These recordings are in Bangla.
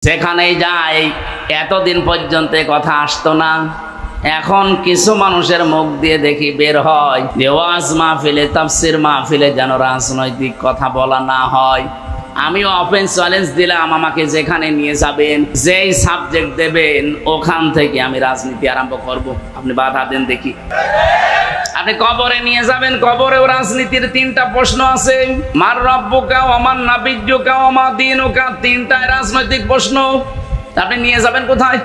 যেখানেই যাই এতদিন পর্যন্ত কথা আসতো না, এখন কিছু মানুষের মুখ দিয়ে দেখি বের হয় যে ওয়াজ মাহফিলে, তাফসির মাহফিলে যেন রাজনৈতিক কথা বলা না হয়। আমিও ওপেন চ্যালেঞ্জ দিলাম, আমাকে যেখানে নিয়ে যাবেন, যেই সাবজেক্ট দেবেন, ওখান থেকে আমি রাজনীতি আরম্ভ করব। আপনি বাধা দেন দেখি। আপনি কবরে নিয়ে যাবেন, কবরেও রাজনীতির তিনটা প্রশ্ন আছে। মার রব্বুকা ওয়া মান নাবিয়্যুকা ওয়া মা দীনুকা, তিনটায় রাজনৈতিক প্রশ্ন। আপনি নিয়ে যাবেন কোথায়?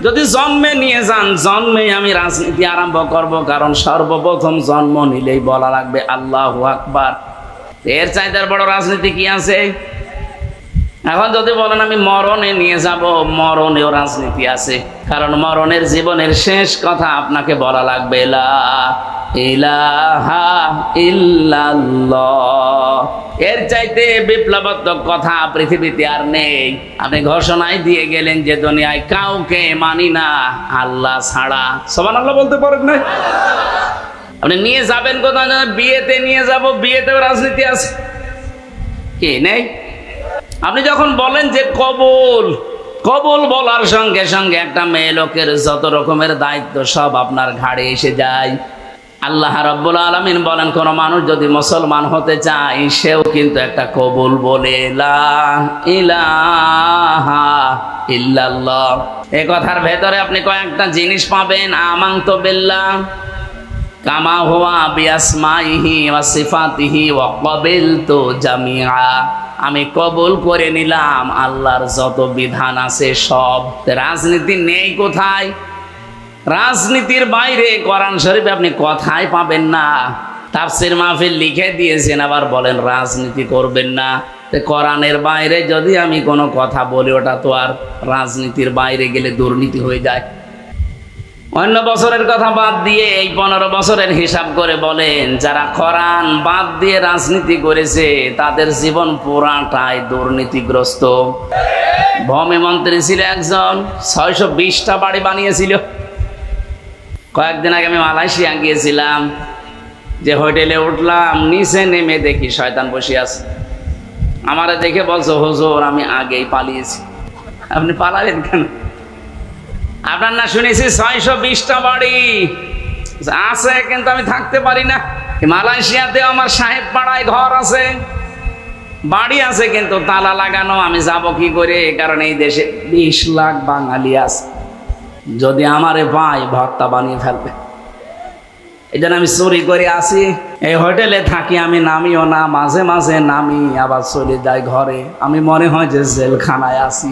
যদি জন্মে নিয়ে যান, জন্মে আমি রাজনীতি আরম্ভ করব, কারণ সর্বপ্রথম জন্ম নিলেই বলা লাগবে আল্লাহু আকবার। এর চাইতে বড় রাজনীতি কি আছে? এখন যদি বলেন আমি মরণে নিয়ে যাব, মরণেও রাজনীতি আছে, কারণ মরণের জীবনের শেষ কথা আপনাকে বলা লাগবে লা ইলাহা ইল্লাল্লাহ। এর চাইতে বিপ্লবাত্মক কথা পৃথিবীতে আর নেই। আপনি ঘোষণায় দিয়ে গেলেন যে দুনিয়ায় কাউকে মানি না আল্লাহ ছাড়া। সুবহানাল্লাহ বলতে পারেন না? আপনি নিয়ে যাবেন কোথায়? বিয়েতে নিয়ে যাব, বিয়েতেও রাজনীতি আছে কি নেই? আপনি যখন বলেন যে কবুল, কবুল বলার সঙ্গে সঙ্গে একটা মেয়ে লোকের যত রকমের দায়িত্ব সব আপনার ঘাড়ে এসে যায়। আল্লাহ রাব্বুল আলামিন বলেন, কোন মানুষ যদি মুসলমান হতে চায়, সেও কিন্তু একটা কবুল বলে লা ইলাহা ইল্লাল্লাহ। এই কথার ভেতরে আপনি কয়েকটা জিনিস পাবেন। আমানতু বিল্লাহ কামা হুয়া বিআসমাইহি ওয়া সিফাতিহি ওয়া ক্বাবিলতু জামিআ। আমি কবুল করে নিলাম আল্লাহর যত বিধান আছে সব। রাজনীতি নেই কোথায়? রাজনীতির বাইরে কোরআন শরীফে আপনি কথাই পাবেন না। তাফসীর মাহফিল লিখে দিয়েছেন, আবার বলেন রাজনীতি করবেন না। কোরআনের বাইরে যদি আমি কোনো কথা বলি, ওটা তো আর রাজনীতির বাইরে গেলে দুর্নীতি হয়ে যায়। অন্য বছরের কথা বাদ দিয়ে এই 15 বছরের হিসাব করে বলেন, যারা কোরআন বাদ দিয়ে রাজনীতি করেছে তাদের জীবন পুরাটাই দুর্নীতিগ্রস্ত। ভূমি মন্ত্রী ছিল একজন, 620টা বাড়ি বানিয়েছিল। কয়েকদিন আগে আমি মালয়েশিয়া গিয়েছিলাম, যে হোটেলে উঠলাম, নিচে নেমে দেখি শয়তান বসে আছে। আমারে দেখে বলছো, হুজুর আমি আগেই পালিয়েছি। আপনি পালালেন কেন? আপনার না শুনেছি 620টা বাড়ি আছে, কিন্তু আমি থাকতে পারি না। মালয়েশিয়াতে আমার সাহেব পাড়ায় ঘর আছে, বাড়ি আছে, কিন্তু তালা লাগানো। আমি যাব কি করে? কারণ এই দেশে 20 লাখ বাঙালি আছে, যদি আমারে পায় ভর্তা বানিয়ে ফেলবে। এই জন্য আমি চুরি করে আসি। এই হোটেলে থাকি, আমি নামিও না, মাঝে মাঝে নামি আবার চলে যাই ঘরে। আমি মনে হয় যে জেলখানায় আছি।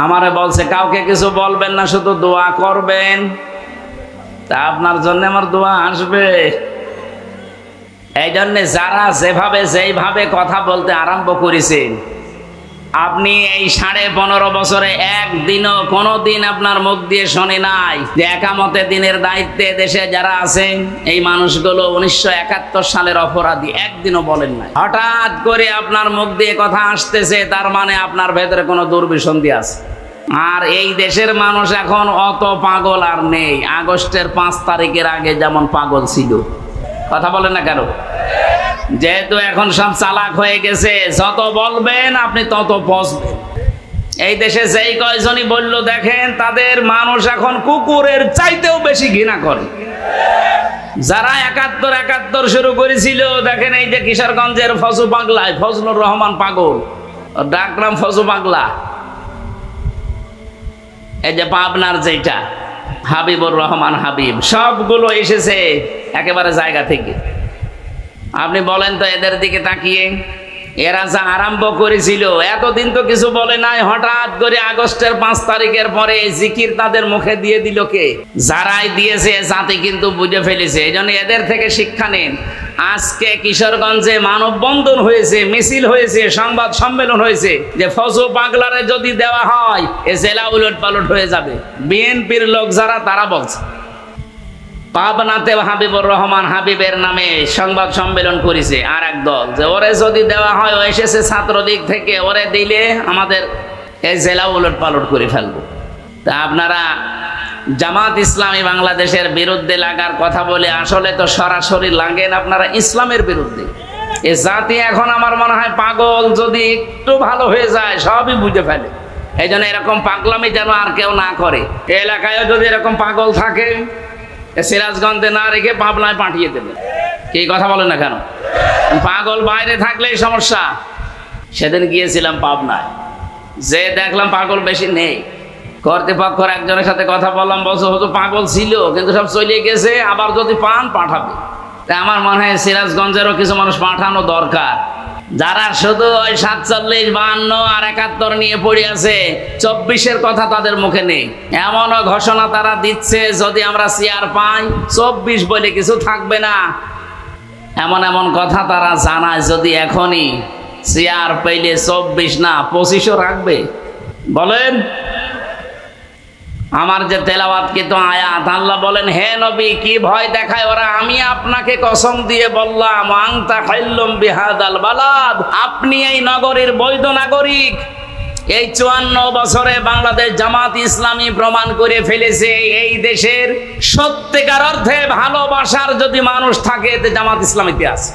আমারে বলছে কাউকে কিছু বলবেন না, শুধু দোয়া করবেন। তা আপনার জন্য আমার দোয়া আসবে। এই জন্যে যারা যেইভাবে কথা বলতে আরম্ভ করেছেন, আপনি এই 15.5 বছরে একদিনও কোনোদিন আপনার মুখ দিয়ে শুনি নাই যে একামতে দিনের দায়িত্বে দেশে যারা আছেন এই মানুষগুলো 1971 সালের অপরাধী, একদিনও বলেন নাই। হঠাৎ করে আপনার মুখ দিয়ে কথা আসতেছে, তার মানে আপনার ভেতরে কোনো দুর্বিসন্ধি আছে। আর এই দেশের মানুষ এখন অত পাগল আর নেই। আগস্টের 5 তারিখের আগে যেমন পাগল ছিল। কথা বলেন না কেন? যেহেতু এখন সব চালাক হয়ে গেছে, যত বলবেন আপনি তত পচবেন। এই দেশে যেই কয়জনই বলল, দেখেন তাদের মানুষ এখন কুকুরের চাইতেও বেশি ঘৃণা করে। যারা 71 শুরু করেছিল, দেখেন এই যে কিশোরগঞ্জের ফজু পাগলায়, ফজলুর রহমান পাগল, ডাকরাম ফজু পাগলা। এই যে পাবনার যেটা হাবিবুর রহমান হাবিব, সবগুলো এসেছে একেবারে জায়গা থেকে। আপনি বলেন তো এদের দিকে তাকিয়ে, এরা যা আরম্ভ করেছিল এতদিন তো কিছু বলে নাই। হঠাৎ করে আগস্টের 5 তারিখের পরে জিকির তাদের মুখে দিয়ে দিল কে? যারাই দিয়েছে জাতি কিন্তু বুঝে ফেলেছে। এই জন্য এদের থেকে শিক্ষা নেন। আজকে কিশোরগঞ্জে মানববন্ধন হয়েছে, মিছিল হয়েছে, সংবাদ সম্মেলন হয়েছে, যে ফজু পাগলারে যদি দেওয়া হয় এ জেলা উলট পালট হয়ে যাবে। বিএনপির লোক যারা, তারা বলছে। পাবনাতে হাবিবুর রহমান হাবিবের নামে সংবাদ সম্মেলন করেছে আর এক দল, যে ওরে যদি দেওয়া হয়, ও এসেছে ছাত্রদিক থেকে, ওরে দিলে আমাদের এই জেলা উলট পালট করে ফেলবো। তা আপনারা জামাত ইসলামী বাংলাদেশের বিরুদ্ধে লাগার কথা বলে আসলে তো সরাসরি লাগেন আপনারা ইসলামের বিরুদ্ধে। এ জাতি এখন আমার মনে হয় পাগল, যদি একটু ভালো হয়ে যায় সবই বুঝে ফেলে। এই জন্য এরকম পাগলামি যেন আর কেউ না করে। এই এলাকায়ও যদি এরকম পাগল থাকে, সিরাজগঞ্জে না রেখে পাবনায় পাঠিয়ে দেবে। কি কথা বলেন না কেন? পাগল বাইরে থাকলেই সমস্যা। সেদিন গিয়েছিলাম পাবনায়, যে দেখলাম পাগল বেশি নেই। কর্তৃপক্ষের একজনের সাথে কথা বললাম, বলছে হয়তো পাগল ছিল কিন্তু সব চলে গেছে, আবার যদি পান পাঠাবে। তা আমার মনে হয় সিরাজগঞ্জেরও কিছু মানুষ পাঠানো দরকার, যারা শুধু ওই 47, 52 আর 71 নিয়ে পড়ে আছে, 24-এর কথা তাদের মুখে নেই। এমনও ঘোষণা তারা দিচ্ছে যদি আমরা চেয়ার পাই 24 বলে কিছু থাকবে না। এমন এমন কথা তারা জানায়, যদি এখনই চেয়ার পেলে 24 না 25ও রাখবে। বলেন, আমার যে তেলাওয়াতকৃত আয়াত, আল্লাহ বলেন, হে নবী কি ভয় দেখায় ওরা? আমি আপনাকে কসম দিয়ে বললাম, আনতা হাইল্লুম বিহাদাল বালাদ, আপনি এই নগরীর বৈধ নাগরিক। এই 54 বছরে বাংলাদেশ জামাত ইসলামী প্রমাণ করে ফেলেছে, এই দেশের সত্যিকার অর্থে ভালোবাসার যদি মানুষ থাকে এতে জামাত ইসলামীতে আছে।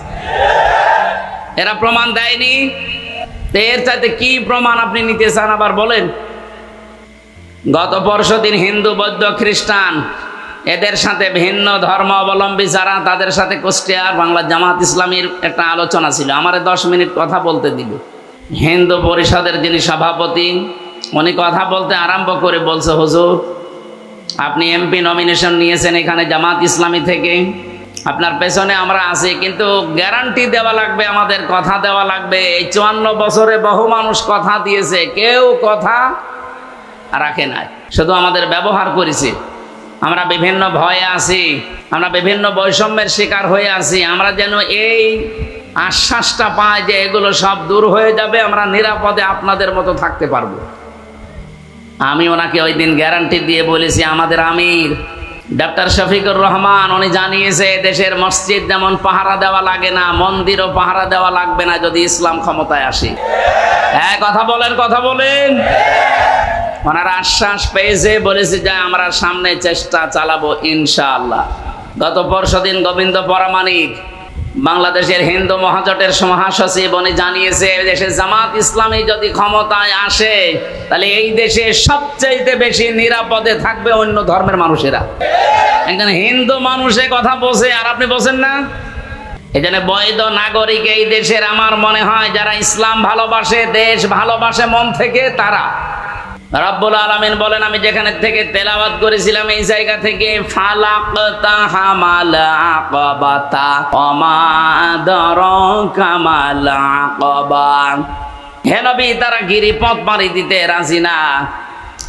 এরা প্রমাণ দেয়নি, এর চাইতে কি প্রমাণ আপনি নিতে চান আবার বলেন? গত পরশুদিন হিন্দু, বৌদ্ধ, খ্রিস্টান এদের সাথে ভিন্ন ধর্ম অবলম্বী যারা, তাদের সাথে কুষ্টিয়ার বাংলা জামাত ইসলামীর একটা আলোচনা ছিল। আমার 10 মিনিট কথা বলতে দিল। হিন্দু পরিষদের যিনি সভাপতি, উনি কথা বলতে আরম্ভ করে বলছে, হুজুর আপনি এমপি নমিনেশন নিয়েছেন এখানে জামাত ইসলামী থেকে, আপনার পেছনে আমরা আছি, কিন্তু গ্যারান্টি দেওয়া লাগবে, আমাদের কথা দেওয়া লাগবে। এই 54 বছরে বহু মানুষ কথা দিয়েছে, কেউ কথা রাখে নাই, শুধু আমাদের ব্যবহার করেছে। আমরা বিভিন্ন ভয়ে আছি, আমরা বিভিন্ন বৈষম্যের শিকার হয়ে আছি। আমরা যেন এই আশ্বাসটা পাই যে এগুলো সব দূর হয়ে যাবে, আমরা নিরাপদে আপনাদের মতো থাকতে পারবো। আমি ওনাকে ওই দিন গ্যারান্টি দিয়ে বলেছি, আমাদের আমির ডক্টর শফিকুর রহমান উনি জানিয়েছে দেশের মসজিদ যেমন পাহারা দেওয়া লাগে না, মন্দিরও পাহারা দেওয়া লাগবে না যদি ইসলাম ক্ষমতায় আসে। হ্যাঁ, কথা বলেন, কথা বলেন। ওনারা আশ্বাস পেয়েছে, বলেছে যে আমরা সামনে চেষ্টা চালাবো ইনশাআল্লাহ। গত পরশুদিন গোবিন্দ পরামানিক বাংলাদেশের হিন্দু মহাজোটের মহাসচিব উনি জানিয়েছে, দেশে জামাত ইসলামী যদি ক্ষমতায় আসে তাহলে এই দেশে সবচেয়ে বেশি নিরাপদে থাকবে অন্য ধর্মের মানুষেরা। একজন হিন্দু মানুষে কথা বলছে আর আপনি বলছেন না। এই জন্য বৈধ নাগরিক এই দেশের আমার মনে হয় যারা ইসলাম ভালোবাসে, দেশ ভালোবাসে মন থেকে, তারা। রব্বুল আলামিন বলেন, আমি যেখানে থেকে তেলাওয়াত করেছিলাম এই জায়গা থেকে, ফালাকতা হামাল আকাবাতা ওমা আদরাকা মাল আকাবা। হে নবী, তারা গিরিপথ পাড়ি দিতে রাজি না।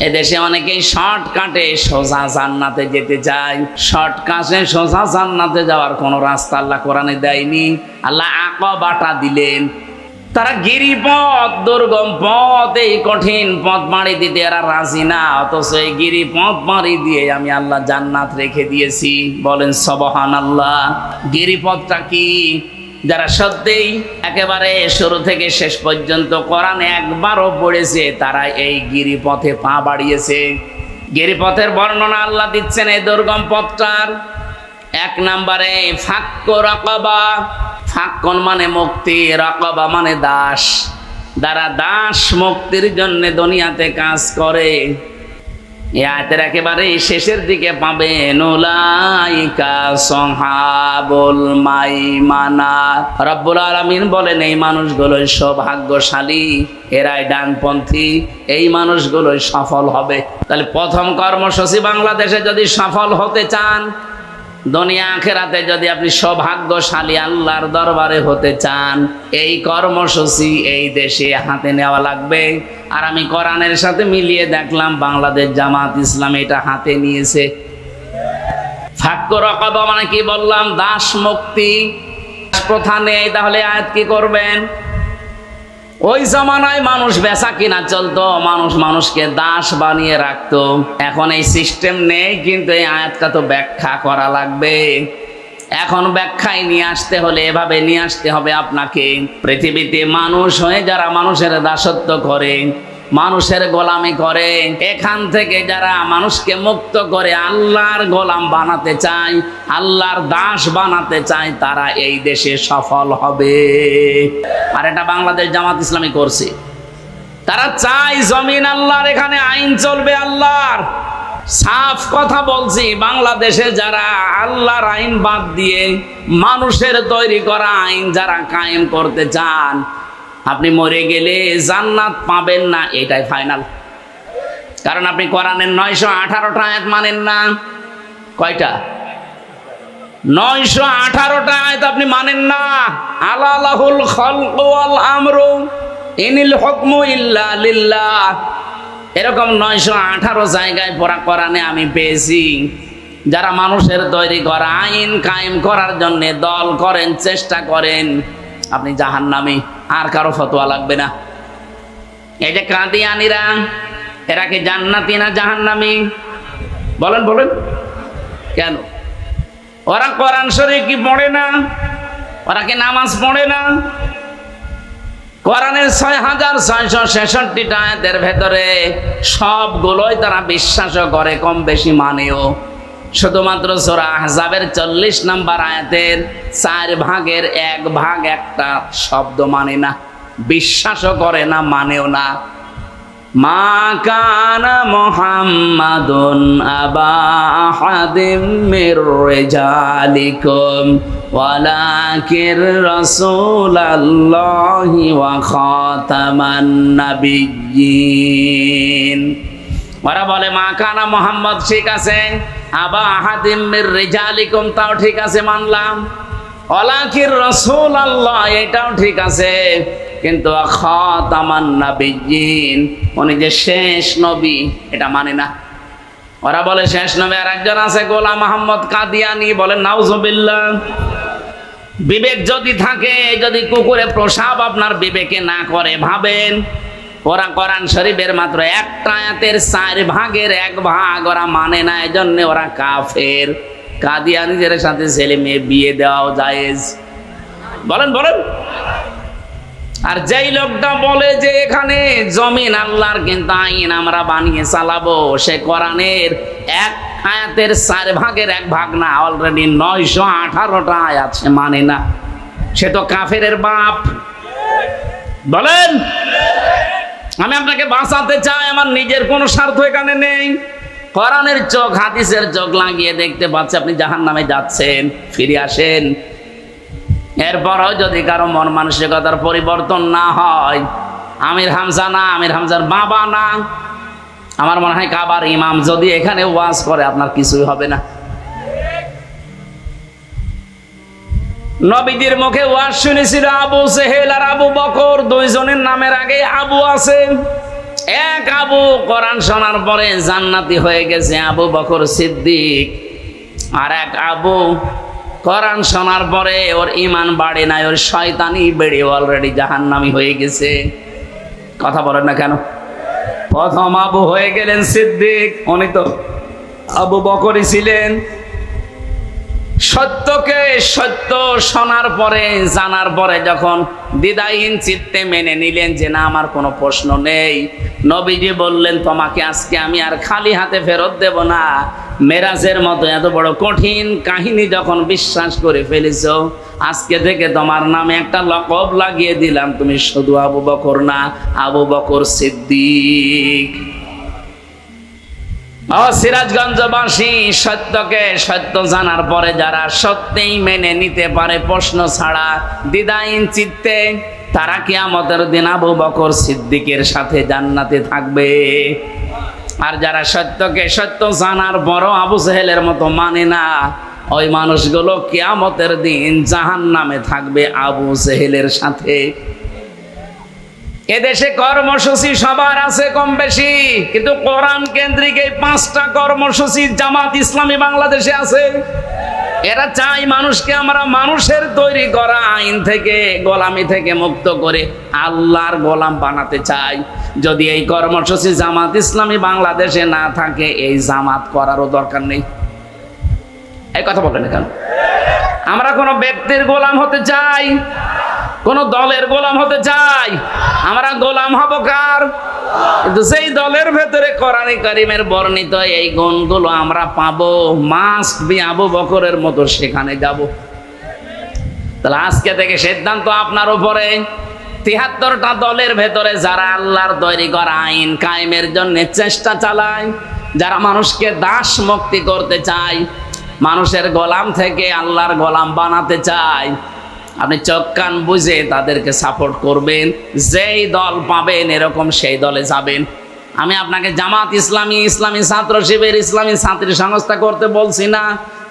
এদেশে অনেকেই শর্টকাটে সোজা জান্নাতে যেতে চায়। শর্টকাটে সোজা জান্নাতে যাওয়ার কোনো রাস্তা আল্লাহ কোরআনে দেয়নি, আল্লাহ আকাবাটা দিলেন। তারা গিরিপথ, দুর্গম পথ, এই কঠিন পথ পাড়ি দিতে এরা রাজি না, অথচ এই গিরিপথ পাড়ি দিয়ে আমি আল্লাহ জান্নাত রেখে দিয়েছি। বলেন সুবহানাল্লাহ। গিরিপথটা কি? যারা সত্যিই একেবারে শুরু থেকে শেষ পর্যন্ত কোরআন একবারও পড়েছে, তারা এই গিরিপথে পা বাড়িয়েছে। গিরিপথের বর্ণনা আল্লাহ দিচ্ছেন এই দুর্গম পথটার। 1 নম্বরে ফাক্কু রাকাবা। ফাক্কুন মানে মুক্তি, রাকাবা মানে দাস। যারা দাস মুক্তির জন্য দুনিয়াতে কাজ করে, এই আয়াতের একেবারে শেষের দিকে পাবেন, উলাইকা সাহাবুল মাইমানা। রব্বুল আলামিন বলেন, এই মানুষগুলোই সৌভাগ্যশালী, এরাই ডানপন্থী, এই মানুষগুলোই সফল হবে। তাহলে প্রথম কর্মসূচি, বাংলাদেশে যদি সফল হতে চান, দুনিয়া আখেরাতে যদি আপনি সৌভাগ্যশালী আল্লাহর দরবারে হতে চান, এই কর্মসূচি এই দেশে হাতে নেওয়া লাগবে। আর আমি কোরআনের সাথে মিলিয়ে দেখলাম বাংলাদেশ জামাত ইসলাম এটা হাতে নিয়েছে। ফাক্কু রাকাবা মানে কি বললাম? দাস মুক্তি। প্রথা নেই, তাহলে আয়াত কি করবেন? ওই জামানায় মানুষ বেচা কিনা চলতো, মানুষ মানুষকে দাস বানিয়ে রাখতো। এখন এই সিস্টেম নেই, কিন্তু এই আয়াতটা তো ব্যাখ্যা করা লাগবে। এখন ব্যাখ্যায় নিয়ে আসতে হলে এভাবে নিয়ে আসতে হবে আপনাকে। পৃথিবীতে মানুষ হয়ে যারা মানুষের দাসত্ব করে, মানুষের গোলামি করে, এখান থেকে যারা মানুষকে মুক্ত করে আল্লাহর গোলাম বানাতে চায়, আল্লাহর দাস বানাতে চায়, তারা এই দেশে সফল হবে। আর এটা বাংলাদেশ জামাত ইসলামী করছে। তারা চায় জমিন আল্লাহর, এখানে আইন চলবে আল্লাহর। সাফ কথা বলছি, বাংলাদেশে যারা আল্লাহর আইন বাদ দিয়ে মানুষের তৈরি করা আইন যারা কায়েম করতে চান, আপনি মরে গেলে জান্নাত পাবেন না, এটাই ফাইনাল। কারণ আপনি কোরআনের 918টা আয়াত মানেন না। কয়টা? 918টা আয়াত আপনি মানেন না। আলা লাহুল খালকু ওয়াল আমরু ইনিল হুকমু ইল্লা লিল্লাহ, এরকম 918 জায়গায় পড়া কোরআনে আমি পেয়েছি। যারা মানুষের তৈরি করা আইন কায়েম করার জন্য দল করেন, চেষ্টা করেন, আপনি জাহান্নামী, আর কারো ফতোয়া লাগবে না। এই যে কাদিয়ানীরা, এরা কি জান্নাতি না জাহান্নামী? বলেন বলেন। কেন? ওরা কোরআন শরীফ কি পড়ে না? ওরা কি নামাজ পড়ে না? কোরআনের 6666টা আয়াতের ভেতরে সবগুলোই তারা বিশ্বাসও করে, কম বেশি মানেও। শুধুমাত্র সূরা আহজাবের 40 নম্বর আয়াতের 4 ভাগের 1 ভাগ একটা শব্দ মানে না, বিশ্বাসও করে না, মানেও না। মা কানা মুহাম্মাদুন আবা আহাদিম মির রিজালিকুম ওয়ালাকির রাসূলুল্লাহি ওয়া খাতামান নাবিয়্যিন। ওরা বলে মা কানা মুহাম্মদ ঠিক আছে, আবা আহাদিম মির রিজালিকুম তাও ঠিক আছে, মানলাম। ওয়ালাকির রাসূলুল্লাহ এটাও ঠিক আছে, কিন্তু খাতামান নাবিয়্যিন উনি যে শেষ নবী এটা মানে না। ওরা বলে শেষ নবী আর একজন আছে, গোলাম মোহাম্মদ কাদিয়ানী। বলেন নাউজুবিল্লাহ। বিবেক যদি থাকে, যদি কুকুরে প্রসাব আপনার বিবেকে না করে, ভাবেন ওরা কোরআন শরীফের মাত্র একটা আয়াতের 4 ভাগের 1 ভাগ ওরা মানে না, এজন্য ওরা কাফের। কাদিয়ানীদের সাথে ছেলে মেয়ে বিয়ে দেওয়াও জায়েজ। বলেন বলেন। আর যেই লোকটা বলে যে এখানে জমিন আল্লাহর, কিন্তু আইন আমরা বানিয়ে চালাবো, সে কোরআনের 1 আয়াতের 4 ভাগের 1 ভাগ না, অলরেডি 918টা আয়াত সে মানে না। সে তো কাফেরের বাপ। বলেন। আমি আপনাকে বাঁচাতে চাই, আমার নিজের কোনো স্বার্থ এখানে নেই। কোরআনের চোখ, হাদিসের চোখ লাগিয়ে দেখতে পাচ্ছে আপনি জাহান্নামে যাচ্ছেন, ফিরে আসেন। এরপরও যদি কারো মন মানসিকতার পরিবর্তন না হয়, আমির হামজা না, আমির হামজার বাবা না, আমার মনে হয় কাবার ইমাম যদি এখানে ওয়াজ করে আপনার কিছুই হবে না। নবীদের মুখে ওয়াজ শুনেছিল আবু জেহেল আর আবু বকর, 2 জনের নামের আগে আবু আছে। এক আবু কোরআন শোনার পরে জান্নাতি হয়ে গেছে, আবু বকর সিদ্দিক। আর এক আবু কোরআন শোনার পরে ওর ঈমান বাড়ে নাই, ওর শয়তানি বেড়ে অলরেডি জাহান্নামী হয়ে গেছে। কথা বলেন না কেন? প্রথম আবু হয়ে গেলেন সিদ্দিক, উনি তো আবু বকরই ছিলেন। সত্যকে সত্য শোনার পরে, জানার পরে যখন দ্বিধাহীন চিত্তে মেনে নিলেন যে না আমার কোনো প্রশ্ন নেই, নবীজি বললেন তোমাকে আজকে আমি আর খালি হাতে ফেরত দেব না। মেরাজের মতো এত বড় কঠিন কাহিনী যখন বিশ্বাস করে ফেলেছো, আজকে থেকে তোমার নামে একটা লকব লাগিয়ে দিলাম, তুমি শুধু আবু বকর না, আবু বকর সিদ্দিক। ও সিরাজগঞ্জবাসী, সত্যকে সত্য জানার পরে যারা সত্যিই মেনে নিতে পারে প্রশ্ন ছাড়া, দ্বিধাহীন চিত্তে, তারা কিয়ামতের দিন আবু বকর সিদ্দিকের সাথে জান্নাতে থাকবে। আর যারা সত্যকে সত্য জানার পরও আবু জেহেলের মতো মানে না, ওই মানুষগুলো কিয়ামতের দিন জাহান্নামে থাকবে আবু জেহেলের সাথে। এদেশে কর্মসূচি সবার আছে কম বেশি, কিন্তু কোরআন কেন্দ্রিক এই 5টা কর্মসূচি জামাত ইসলামী বাংলাদেশে আছে। এরা চাই মানুষকে আমরা মানুষের তৈরি করা আইন থেকে, গোলামি থেকে মুক্ত করে আল্লাহর গোলাম বানাতে চাই। যদি এই কর্মসূচি জামাত ইসলামী বাংলাদেশে না থাকে, এই জামাত করারও দরকার নেই। এই কথা বলেন কেন? আমরা কোনো ব্যক্তির গোলাম হতে চাই, কোন দলের গোলাম হতে চাই? আমরা গোলাম হব কার? কিন্তু সেই দলের ভেতরে কোরআন কারীমের বর্ণিত এই গুণগুলো আমরা পাবো, মাস্ট বি আবু বকরের মতো সেখানে যাব। তাহলে আজকে থেকে সিদ্ধান্ত আপনার উপরে, ৭৩টা দলের ভেতরে যারা আল্লাহর তৈরি করা আইন কায়েমের জন্য চেষ্টা চালায়, যারা মানুষকে দাস মুক্তি করতে চায়, মানুষের গোলাম থেকে আল্লাহর গোলাম বানাতে চায়, আপনি চোখ কান বুঝে তাদেরকে সাপোর্ট করবেন। যেই দল পাবেন এরকম সেই দলে যাবেন। আমি আপনাকে জামাত ইসলামী, ইসলামী ছাত্র শিবির, ইসলামী ছাত্রী সংস্থা করতে বলছি না,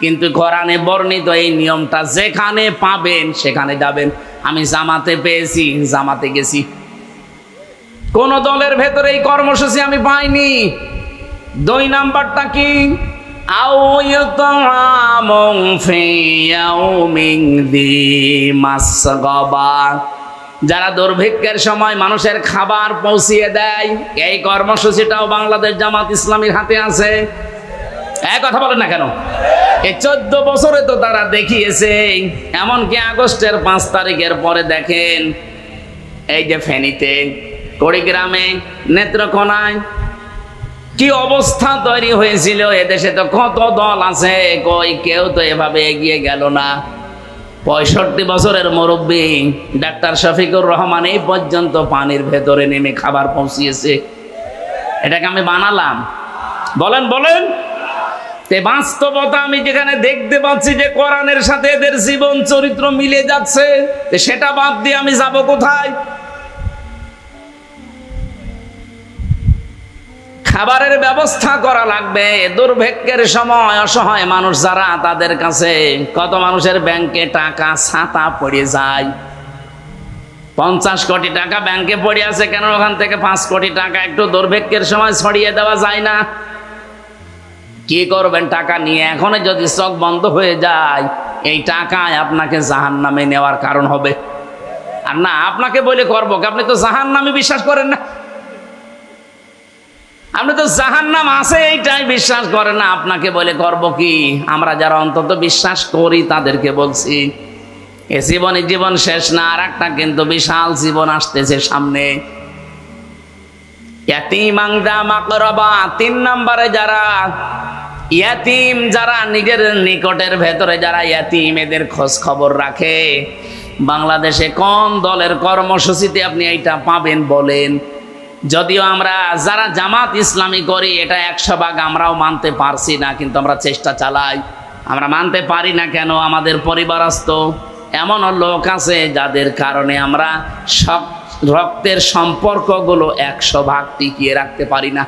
কিন্তু কোরআনে বর্ণিত এই নিয়মটা যেখানে পাবেন সেখানে যাবেন। আমি জামাতে পেয়েছি, জামাতে গেছি। কোন দলের ভেতরে এই কর্মসূচি আমি পাইনি। 2 নাম্বারটা কি? আও ইউতামুন ফি ইয়াউমিন যী মাসগাবা, যারা দুর্ভিক্ষের সময় মানুষের খাবার পৌঁছিয়ে দেয়, এই কর্মসূচিটাও বাংলাদেশ জামাত ইসলামীর হাতে আছে। এক কথা বলেন না কেন? এই 14 বছরে তো তারা দেখিয়েছে। এমনকি আগস্টের 5 তারিখের পরে দেখেন, এই যে ফেনীতে, কুড়িগ্রামে, নেত্রকোনায় কি অবস্থা তৈরি হয়েছিল। এদেশে তো কত দল আছে, কই কেউ তো এভাবে এগিয়ে গেল না। 65 বছরের মুরব্বী ডাক্তার শফিকুর রহমান এই পর্যন্ত পানির ভেতরে নেমে খাবার পৌঁছিয়েছে। এটাকে আমি বানালাম? বলেন বলেন। তে বাস্তবতা আমি যেখানে দেখতে পাচ্ছি যে কোরআনের সাথে এদের জীবন চরিত্র মিলে যাচ্ছে, সেটা বাদ দিয়ে আমি যাব কোথায়? খাবারের ব্যবস্থা করা লাগবে। দুর্ভিক্ষের সময় অসহায় মানুষ যারা, তাদের কাছে কত মানুষের ব্যাংকে টাকা ছাতা পড়ে যায়। 50 কোটি টাকা ব্যাংকে পড়ে আছে, কেন ওখান থেকে 5 কোটি টাকা একটু দুর্ভিক্ষের সময় ছড়িয়ে দেওয়া যায় না? কি করবেন টাকা নিয়ে? এখনই যদি চোখ বন্ধ হয়ে যায়, এই টাকায় আপনাকে জাহান্নামে নেওয়ার কারণ হবে। আর না, আপনাকে বলে করবো, আপনি তো জাহান্নামে বিশ্বাস করেন না। আপনি তো জাহান্নাম আছে এইটাই বিশ্বাস করেন না, আপনাকে বলে করব কি? আমরা যারা অন্তত বিশ্বাস করি তাদেরকে বলছি, এ জীবনে জীবন শেষ না, আর একটা কিন্তু বিশাল জীবন আসতেছে সামনে। ইয়াতীমান যা মাকরাবা, 3 নম্বরে যারা ইয়াতীম, যারা নিজের নিকটের ভেতরে যারা ইয়াতীম, এদের খোঁজ খবর রাখে। বাংলাদেশে কোন দলের কর্মসূচিতে আপনি এইটা পাবেন বলেন? যদিও আমরা যারা জামাত ইসলামী করি এটা 100% আমরাও মানতে পারছি না, কিন্তু আমরা চেষ্টা চালাই। আমরা মানতে পারি না কেন? আমাদের পরিবারস্থ এমন লোক আছে যাদের কারণে আমরা সব রক্তের সম্পর্কগুলো 100% টিকিয়ে রাখতে পারি না।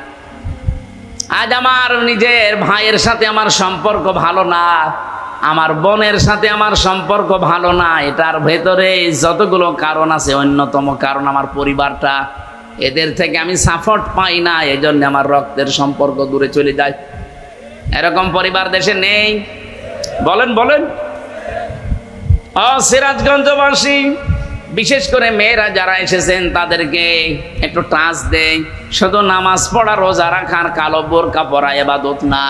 আজ আমার নিজের ভাইয়ের সাথে আমার সম্পর্ক ভালো না, আমার বোনের সাথে আমার সম্পর্ক ভালো না, এটার ভেতরে যতগুলো কারণ আছে, অন্যতম কারণ আমার পরিবারটা। এদের থেকে আমি সাপোর্ট পাই না, এজন্য আমার রক্তের সম্পর্ক দূরে চলে যায়। এরকম পরিবার দেশে নেই? বলেন বলেন। সিরাজগঞ্জবাসী, বিশেষ করে মেয়েরা যারা এসেছেন তাদেরকে একটু টাচ দেই। শুধু নামাজ পড়া, রোজা রাখার, কালো বোরকা পরা ইবাদত না।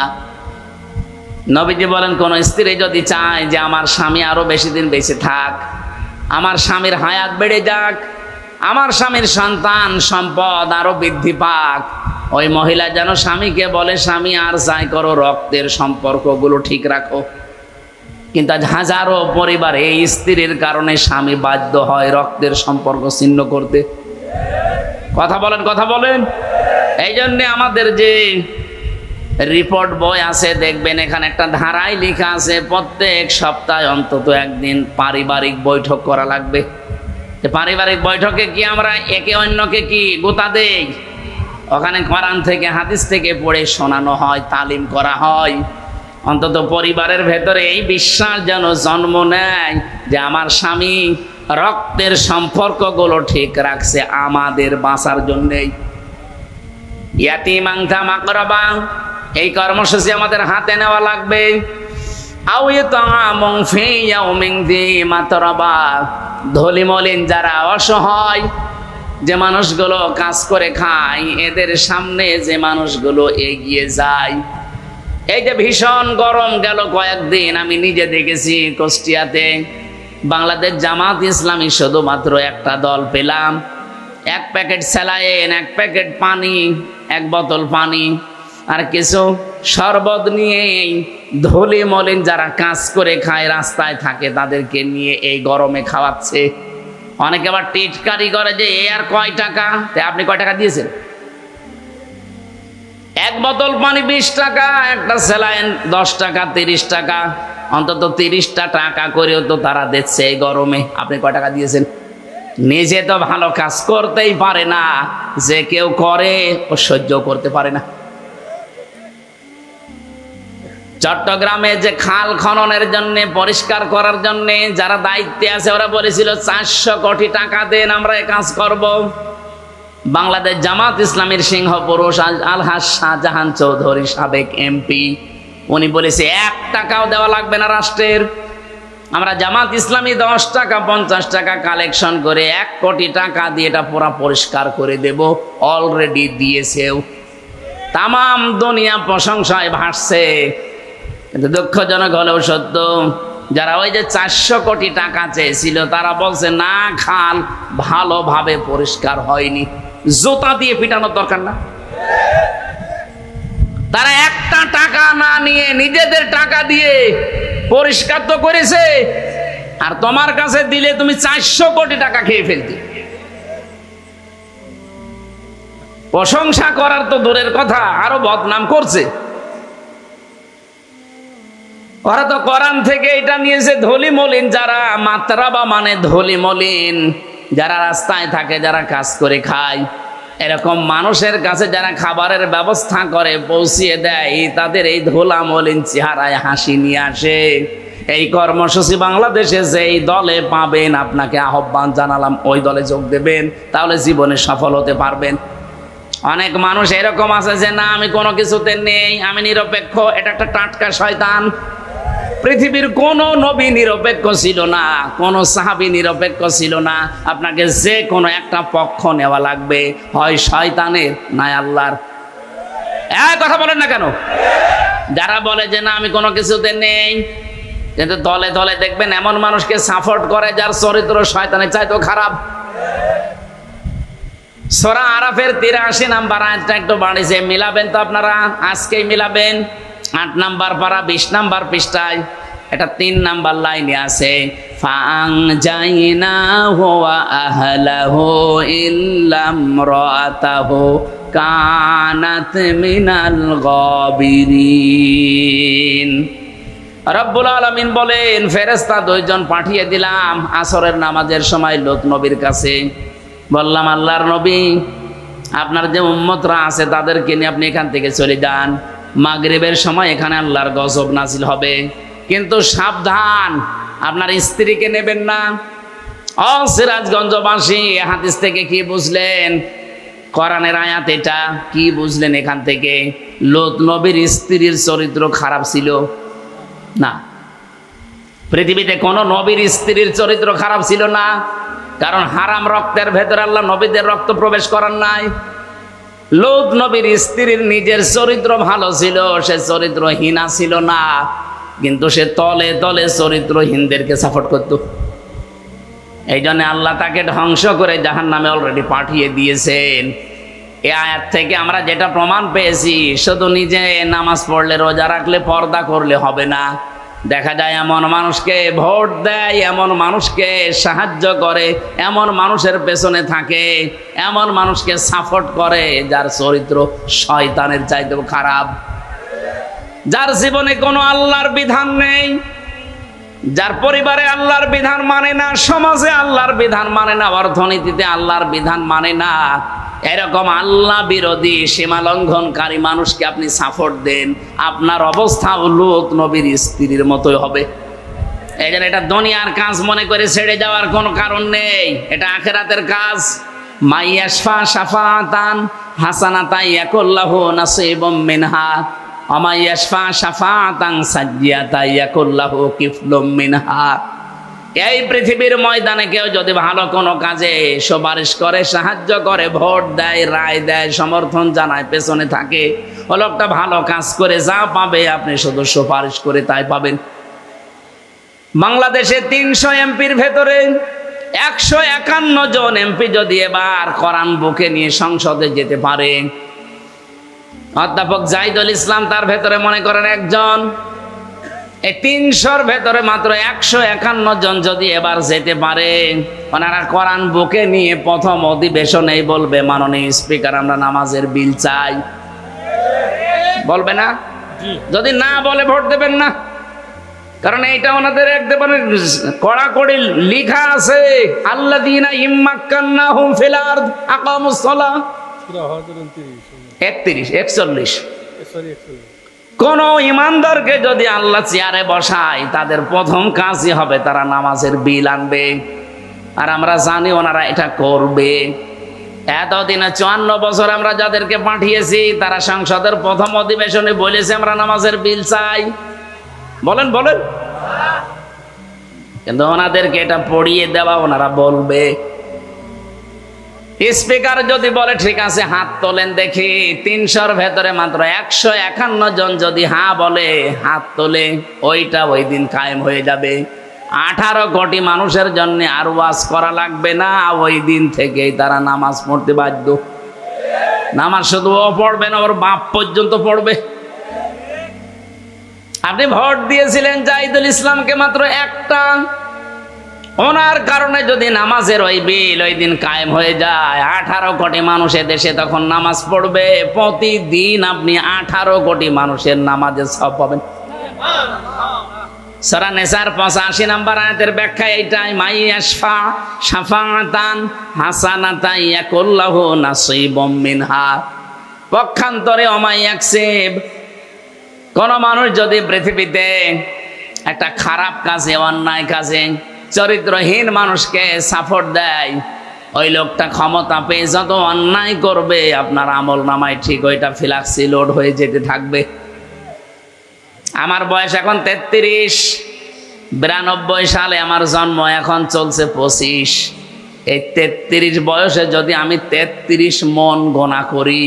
নবীজি বলেন, কোন স্ত্রী যদি চায় যে আমার স্বামী আরো বেশি দিন বেঁচে থাক, আমার স্বামীর হায়াত বেড়ে যাক, আমার স্বামীর সন্তান সম্পদ আরো বৃদ্ধি পাক, ওই মহিলা যেন স্বামীকে বলে, স্বামী আর যাই করো, রক্তের সম্পর্কগুলো ঠিক রাখো। কিন্তু আজ হাজারো পরিবার এই স্ত্রীর কারণে স্বামী বাধ্য হয় রক্তের সম্পর্ক ছিন্ন করতে। কথা বলেন কথা বলেন। এই জন্যে আমাদের যে রিপোর্ট বই আছে, দেখবেন এখানে একটা ধারায় লেখা আছে, প্রত্যেক সপ্তাহে অন্তত একদিন পারিবারিক বৈঠক করা লাগবে। পারিবারিক বৈঠকে কি আমরা একে অন্যকে কি গোতা দেই? ওখানে কোরআন থেকে হাদিস থেকে পড়ে শোনানো হয়, তালিম করা হয়। অন্তত পরিবারের ভেতরে এই বিশ্বাস যেন জন্ম নেয় যে আমার স্বামী রক্তের সম্পর্কগুলো ঠিক রাখছে আমাদের বাঁচার জন্যেই। ইয়াতীমান যা মাকরাবা, এই কর্মসূচি আমাদের হাতে নেওয়া লাগবে। আও ইতামুন ফি ইয়াউমিন যী মাতরাবা, ধনী মলিন যারা অসহায়, যে মানুষগুলো কাজ করে খায়, এদের সামনে যে মানুষগুলো এগিয়ে যায়। এই যে ভীষণ গরম গেল কয়েকদিন, আমি নিজে দেখেছি কুষ্টিয়াতে বাংলাদেশ জামাত ইসলামী শুধুমাত্র একটা দল পেলাম, 1 প্যাকেট স্যালাইন, 1 প্যাকেট পানি, 1 বোতল পানি আর কিছু শরবত নিয়ে ধুলি মলিন যারা কাজ করে খায়, রাস্তায় থাকে, তাদেরকে নিয়ে এই গরমে খাওয়াচ্ছে। অনেকে আবার টিটকারি করে যে এ আর কয় টাকা, তাই আপনি কয় টাকা দিয়েছেন? এক বোতল পানি 20 টাকা, একটা স্যালাইন 10 টাকা, 30 টাকা, অন্তত 30টা টাকা করেও তো তারা দিচ্ছে এই গরমে। আপনি কয় টাকা দিয়েছেন? নিজে তো ভালো কাজ করতেই পারে না, যে কেউ করে ও সহ্য করতে পারে না। চট্টগ্রামে যে খাল খননের জন্য, পরিষ্কার করার জন্য যারা দায়িত্বে আছে, ওরা বলেছিল 400 কোটি টাকা দেন, আমরা এই কাজ করব। বাংলাদেশ জামাত ইসলামীর সিংহ পুরুষ আলহাজ শাহজাহান চৌধুরী, সাবেক এমপি, উনি বলেছে 1 টাকাও দেওয়া লাগবে না রাষ্ট্রের। আমরা জামাত ইসলামী 10 টাকা 50 টাকা কালেকশন করে 1 কোটি টাকা দিয়ে এটা পুরা পরিষ্কার করে দেব, অলরেডি দিয়েছেও। তামাম দুনিয়া প্রশংসায় ভাসছে। কিন্তু দুঃখজনক হলেও সত্য, যারা ওই যে 400 কোটি টাকা চেয়েছিল তারা বলছে না, খাল ভালোভাবে পরিষ্কার হয়নি। জুতা দিয়ে পিটানোর দরকার না। তারা একটা টাকা না নিয়ে নিজেদের টাকা দিয়ে পরিষ্কার তো করেছে, আর তোমার কাছে দিলে তুমি 400 কোটি টাকা খেয়ে ফেলতে। প্রশংসা করার তো দূরের কথা, আরো বদনাম করছে। ওরা তো কোরআন থেকে এটা নিয়েছে ধলি মলিন, যারা মাত্রাবা মানে ধলি মলিন, যারা রাস্তায় থাকে, যারা কাজ করে খায়, এরকম মানুষের কাছে যারা খাবারের ব্যবস্থা করে পৌঁছিয়ে দেয়, তাদের এই ধোলা মলিন চেহারায় হাসি নিয়ে আসে। এই কর্মসূচি বাংলাদেশে যেই দলে পাবেন, আপনাকে আহ্বান জানালাম ওই দলে যোগ দেবেন, তাহলে জীবনে সফল হতে পারবেন। অনেক মানুষ এরকম আছে যে না, আমি কোনো কিছুতে নেই, আমি নিরপেক্ষ। এটা একটা টাটকা শয়তান। পৃথিবীর কোন নবী নিরপেক্ষ ছিল না, কোন সাহাবী নিরপেক্ষ ছিল না। আপনাকে যে কোনো একটা পক্ষ নেওয়া লাগবে, হয় শয়তানের না আল্লাহর। কথা বলেন না কেন? যারা বলে যে না আমি কোনো কিছুতে নেই, কিন্তু দলে দলে দেখবেন এমন মানুষকে সাপোর্ট করে যার চরিত্র শয়তানের চাইতেও খারাপ। সূরা আরাফের 83 নাম্বার আয়াতটা একটু বাড়িছে, মিলাবেন তো আপনারা? আজকেই মিলাবেন। 8 নাম্বার পারা 20 নাম্বার পৃষ্ঠায় এটা 3 নাম্বার লাইনে আছে, ফাআনজাইনাহু ওয়া আহলাহু ইল্লা ইমরাতাহু কানাত মিনাল গাবিরিন। রব্বুল আলামিন বলেন, ফেরেশতা 2 জন পাঠিয়ে দিলাম আসরের নামাজের সময় লূত নবীর কাছে। বললাম, আল্লাহর নবী, আপনার যে উম্মতরা আছে তাদেরকে নিয়ে আপনি এখান থেকে চলে যান। মাগরিবের সময় এখানে আল্লাহর গজব নাজিল হবে, কিন্তু সাবধান, আপনার স্ত্রীকে নেবেন না। ও সিরাজগঞ্জবাসী, হাদিস থেকে কি বুঝলেন? কোরআনের আয়াত এটা, কি বুঝলেন এখান থেকে? লূত নবীর স্ত্রীর চরিত্র খারাপ ছিল না। পৃথিবীতে কোনো নবীর স্ত্রীর চরিত্র খারাপ ছিল না, কারণ হারাম রক্তের ভেতরে আল্লাহ নবীদের রক্ত প্রবেশ করার নাই। লূত নবীর স্ত্রীর নিজের চরিত্র ভালো ছিল, সে চরিত্রহীনা ছিল না, কিন্তু সে তলে তলে চরিত্রহীনদেরকে সাপোর্ট করত। এই জন্য আল্লাহ তাকে ধ্বংস করে জাহান্নামে অলরেডি পাঠিয়ে দিয়েছেন। এই আয়াত থেকে আমরা যেটা প্রমাণ পেয়েছি, শুধু নিজে নামাজ পড়লে রোজা রাখলে পর্দা করলে হবে না। দেখা যায় এমন মানুষকে ভোট দেয়, এমন মানুষকে সাহায্য করে, এমন মানুষের পেছনে থাকে, এমন মানুষকে সাপোর্ট করে যার চরিত্র শয়তানের চাইতেও খারাপ, যার জীবনে কোনো আল্লাহর বিধান নেই, যার পরিবারে আল্লাহর বিধান মানে না, সমাজে আল্লাহর বিধান মানে না, অর্থনীতিতে আল্লাহর বিধান মানে না। এরকম আল্লাহ বিরোধী সীমা লঙ্ঘনকারী মানুষকে আপনি সাপোর্ট দেন, আপনার অবস্থা লূত নবীর স্ত্রীর মতোই হবে। এই জন্য এটা দুনিয়ার কাজ মনে করে ছেড়ে যাওয়ার কোনো কারণ নেই, এটা আখিরাতের কাজ। মাইয়াশফা শাফাতান হাসানাতান ইয়াকুল্লাহু নাসিবুম মিনহা ওয়া মাইয়াশফা শাফাতান সাজ্জিয়াতান ইয়াকুল্লাহু কিফলুম মিনহা। এই পৃথিবীর ময়দানে কেউ যদি ভালো কোনো কাজে সুপারিশ করে, সাহায্য করে, ভোট দেয়, রায় দেয়, সমর্থন জানায়, পেছনে থাকে, ও লোকটা ভালো কাজ করে যা পাবে আপনি শুধু সুপারিশ করে তাই পাবেন। বাংলাদেশে 300 এমপির ভেতরে 151 জন এমপি যদি এবার কোরআন বুকে নিয়ে সংসদে যেতে পারে, অধ্যাপক জাহিদুল ইসলাম তার ভেতরে মনে করেন একজন, এই 300-র ভেতরে মাত্র 151 জন যদি এবার যেতে পারে, ওনারা কোরআন বুকে নিয়ে প্রথম অধিবেশনেই বলবে, মাননীয় স্পিকার আমরা নামাজের বিল চাই। বলবে না? যদি না বলে ভোট দেবেন না, কারণ এইটা ওনাদের একদম কড়াকড়ি লিখা আছে, আল্লাযীনা ইম্মাক্কান্নাহুম ফিল আরদ আকামুস সালাহ 41 কোন ইমানদারকে যদি আল্লাহ চেয়ারে বসায়, তাদের প্রথম কাজই হবে তারা নামাজের বিল আনবে। আর আমরা জানি ওনারা এটা করবে। এতদিনে 54 বছর আমরা যাদেরকে পাঠিয়েছি, তারা সংসদের প্রথম অধিবেশনে বলেছে আমরা নামাজের বিল চাই। বলেন বলেন। কিন্তু ওনাদেরকে এটা পড়িয়ে দেওয়া, ওনারা বলবে। স্পিকার যদি বলে ঠিক আছে হাত তোলেন দেখি, 300-র ভেতরে মাত্র 151 জন যদি হ্যাঁ বলে, হাত তোলে, ওইটা ওই দিন কায়েম হয়ে যাবে। 18 কোটি মানুষের জন্য আর ওয়াজ করা লাগবে না, ওই দিন থেকেই তারা নামাজ পড়তে বাধ্য। নামাজ শুধু ও পড়বে না, ওর বাপ পর্যন্ত পড়বে। আপনি ভোট দিয়েছিলেন জাহিদুল ইসলামকে মাত্র একটা, ওনার কারণে যদি নামাজের ওই বিল ওই দিন কায়েম হয়ে যায়, 18 কোটি মানুষ দেশে তখন নামাজ পড়বে। প্রতিদিন আপনি 18 কোটি মানুষের নামাজের সওয়াব পাবেন। সূরা নিসার 85 নম্বর আয়াতের ব্যাখ্যা এইটাই, মাইয়াশফা শাফাআতান হাসানাতান ইয়াকুল্লাহু নাসীবুম মিনহা। পক্ষান্তরে অমাইয়াকসিব, কোন মানুষ যদি পৃথিবীতে একটা খারাপ কাজে, অন্যায় কাজে, চরিত্রহীন মানুষকে সাপোর্ট দেয়, ওই লোকটা ক্ষমতা পেয়ে যত অন্যায় করবে, আপনার আমল নামায় ঠিক ওইটা ফ্লাক্সি লোড হয়ে যেতে থাকবে। আমার বয়স এখন 33, 92 সালে আমার জন্ম, এখন চলছে 25। এই 33 বয়সে যদি আমি 33 মন গোনা করি,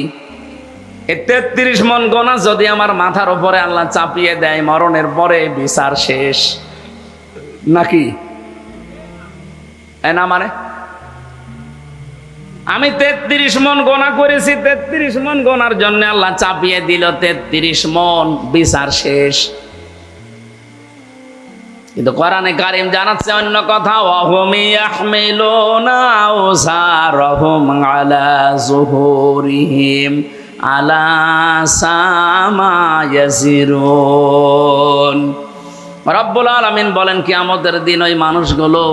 এই 33 মন গোনা যদি আমার মাথার উপরে আল্লাহ চাপিয়ে দেয়, মরণের পরে বিচার শেষ নাকি? না মানে আমি 33 মন গোনা করেছি, 33 মন গোনার জন্য আল্লাহ চাপিয়ে দিল 33 মন, বিচার শেষ। কিন্তু কোরআনে কারীম জানাচ্ছে অন্য কথা, ওয়াহুম ইয়াহমিলুনা আওযারহুম আলা যুহুরিহিম আলা সামা ইয়াজিরুন। রব্বুল আলামিন বলেন, কিয়ামতের দিন ওই মানুষগুলো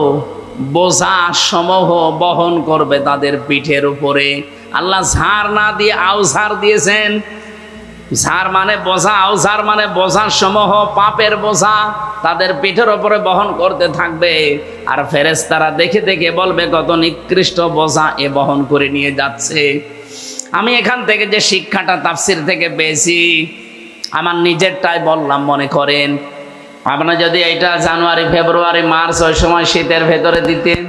বোঝা সমূহ বহন করবে তাদের পিঠের উপরে। আল্লাহ ঝাড় না দিয়ে আওঝার দিয়েছেন। ঝাড় মানে বোঝা, আওঝার মানে বোঝা সমূহ, পাপের বোঝা তাদের পিঠের উপরে বহন করতে থাকবে। আর ফেরেশতারা দেখে দেখে বলবে, কত নিকৃষ্ট বোঝা এ বহন করে নিয়ে যাচ্ছে। আমি এখান থেকে যে শিক্ষাটা তাফসীর থেকে পেয়েছি, আমার নিজেরটাই বললাম মনে করেন। আপনারা যদি এটা জানুয়ারি, ফেব্রুয়ারি, মার্চ ওই সময় শীতের ভেতরে দিতেন,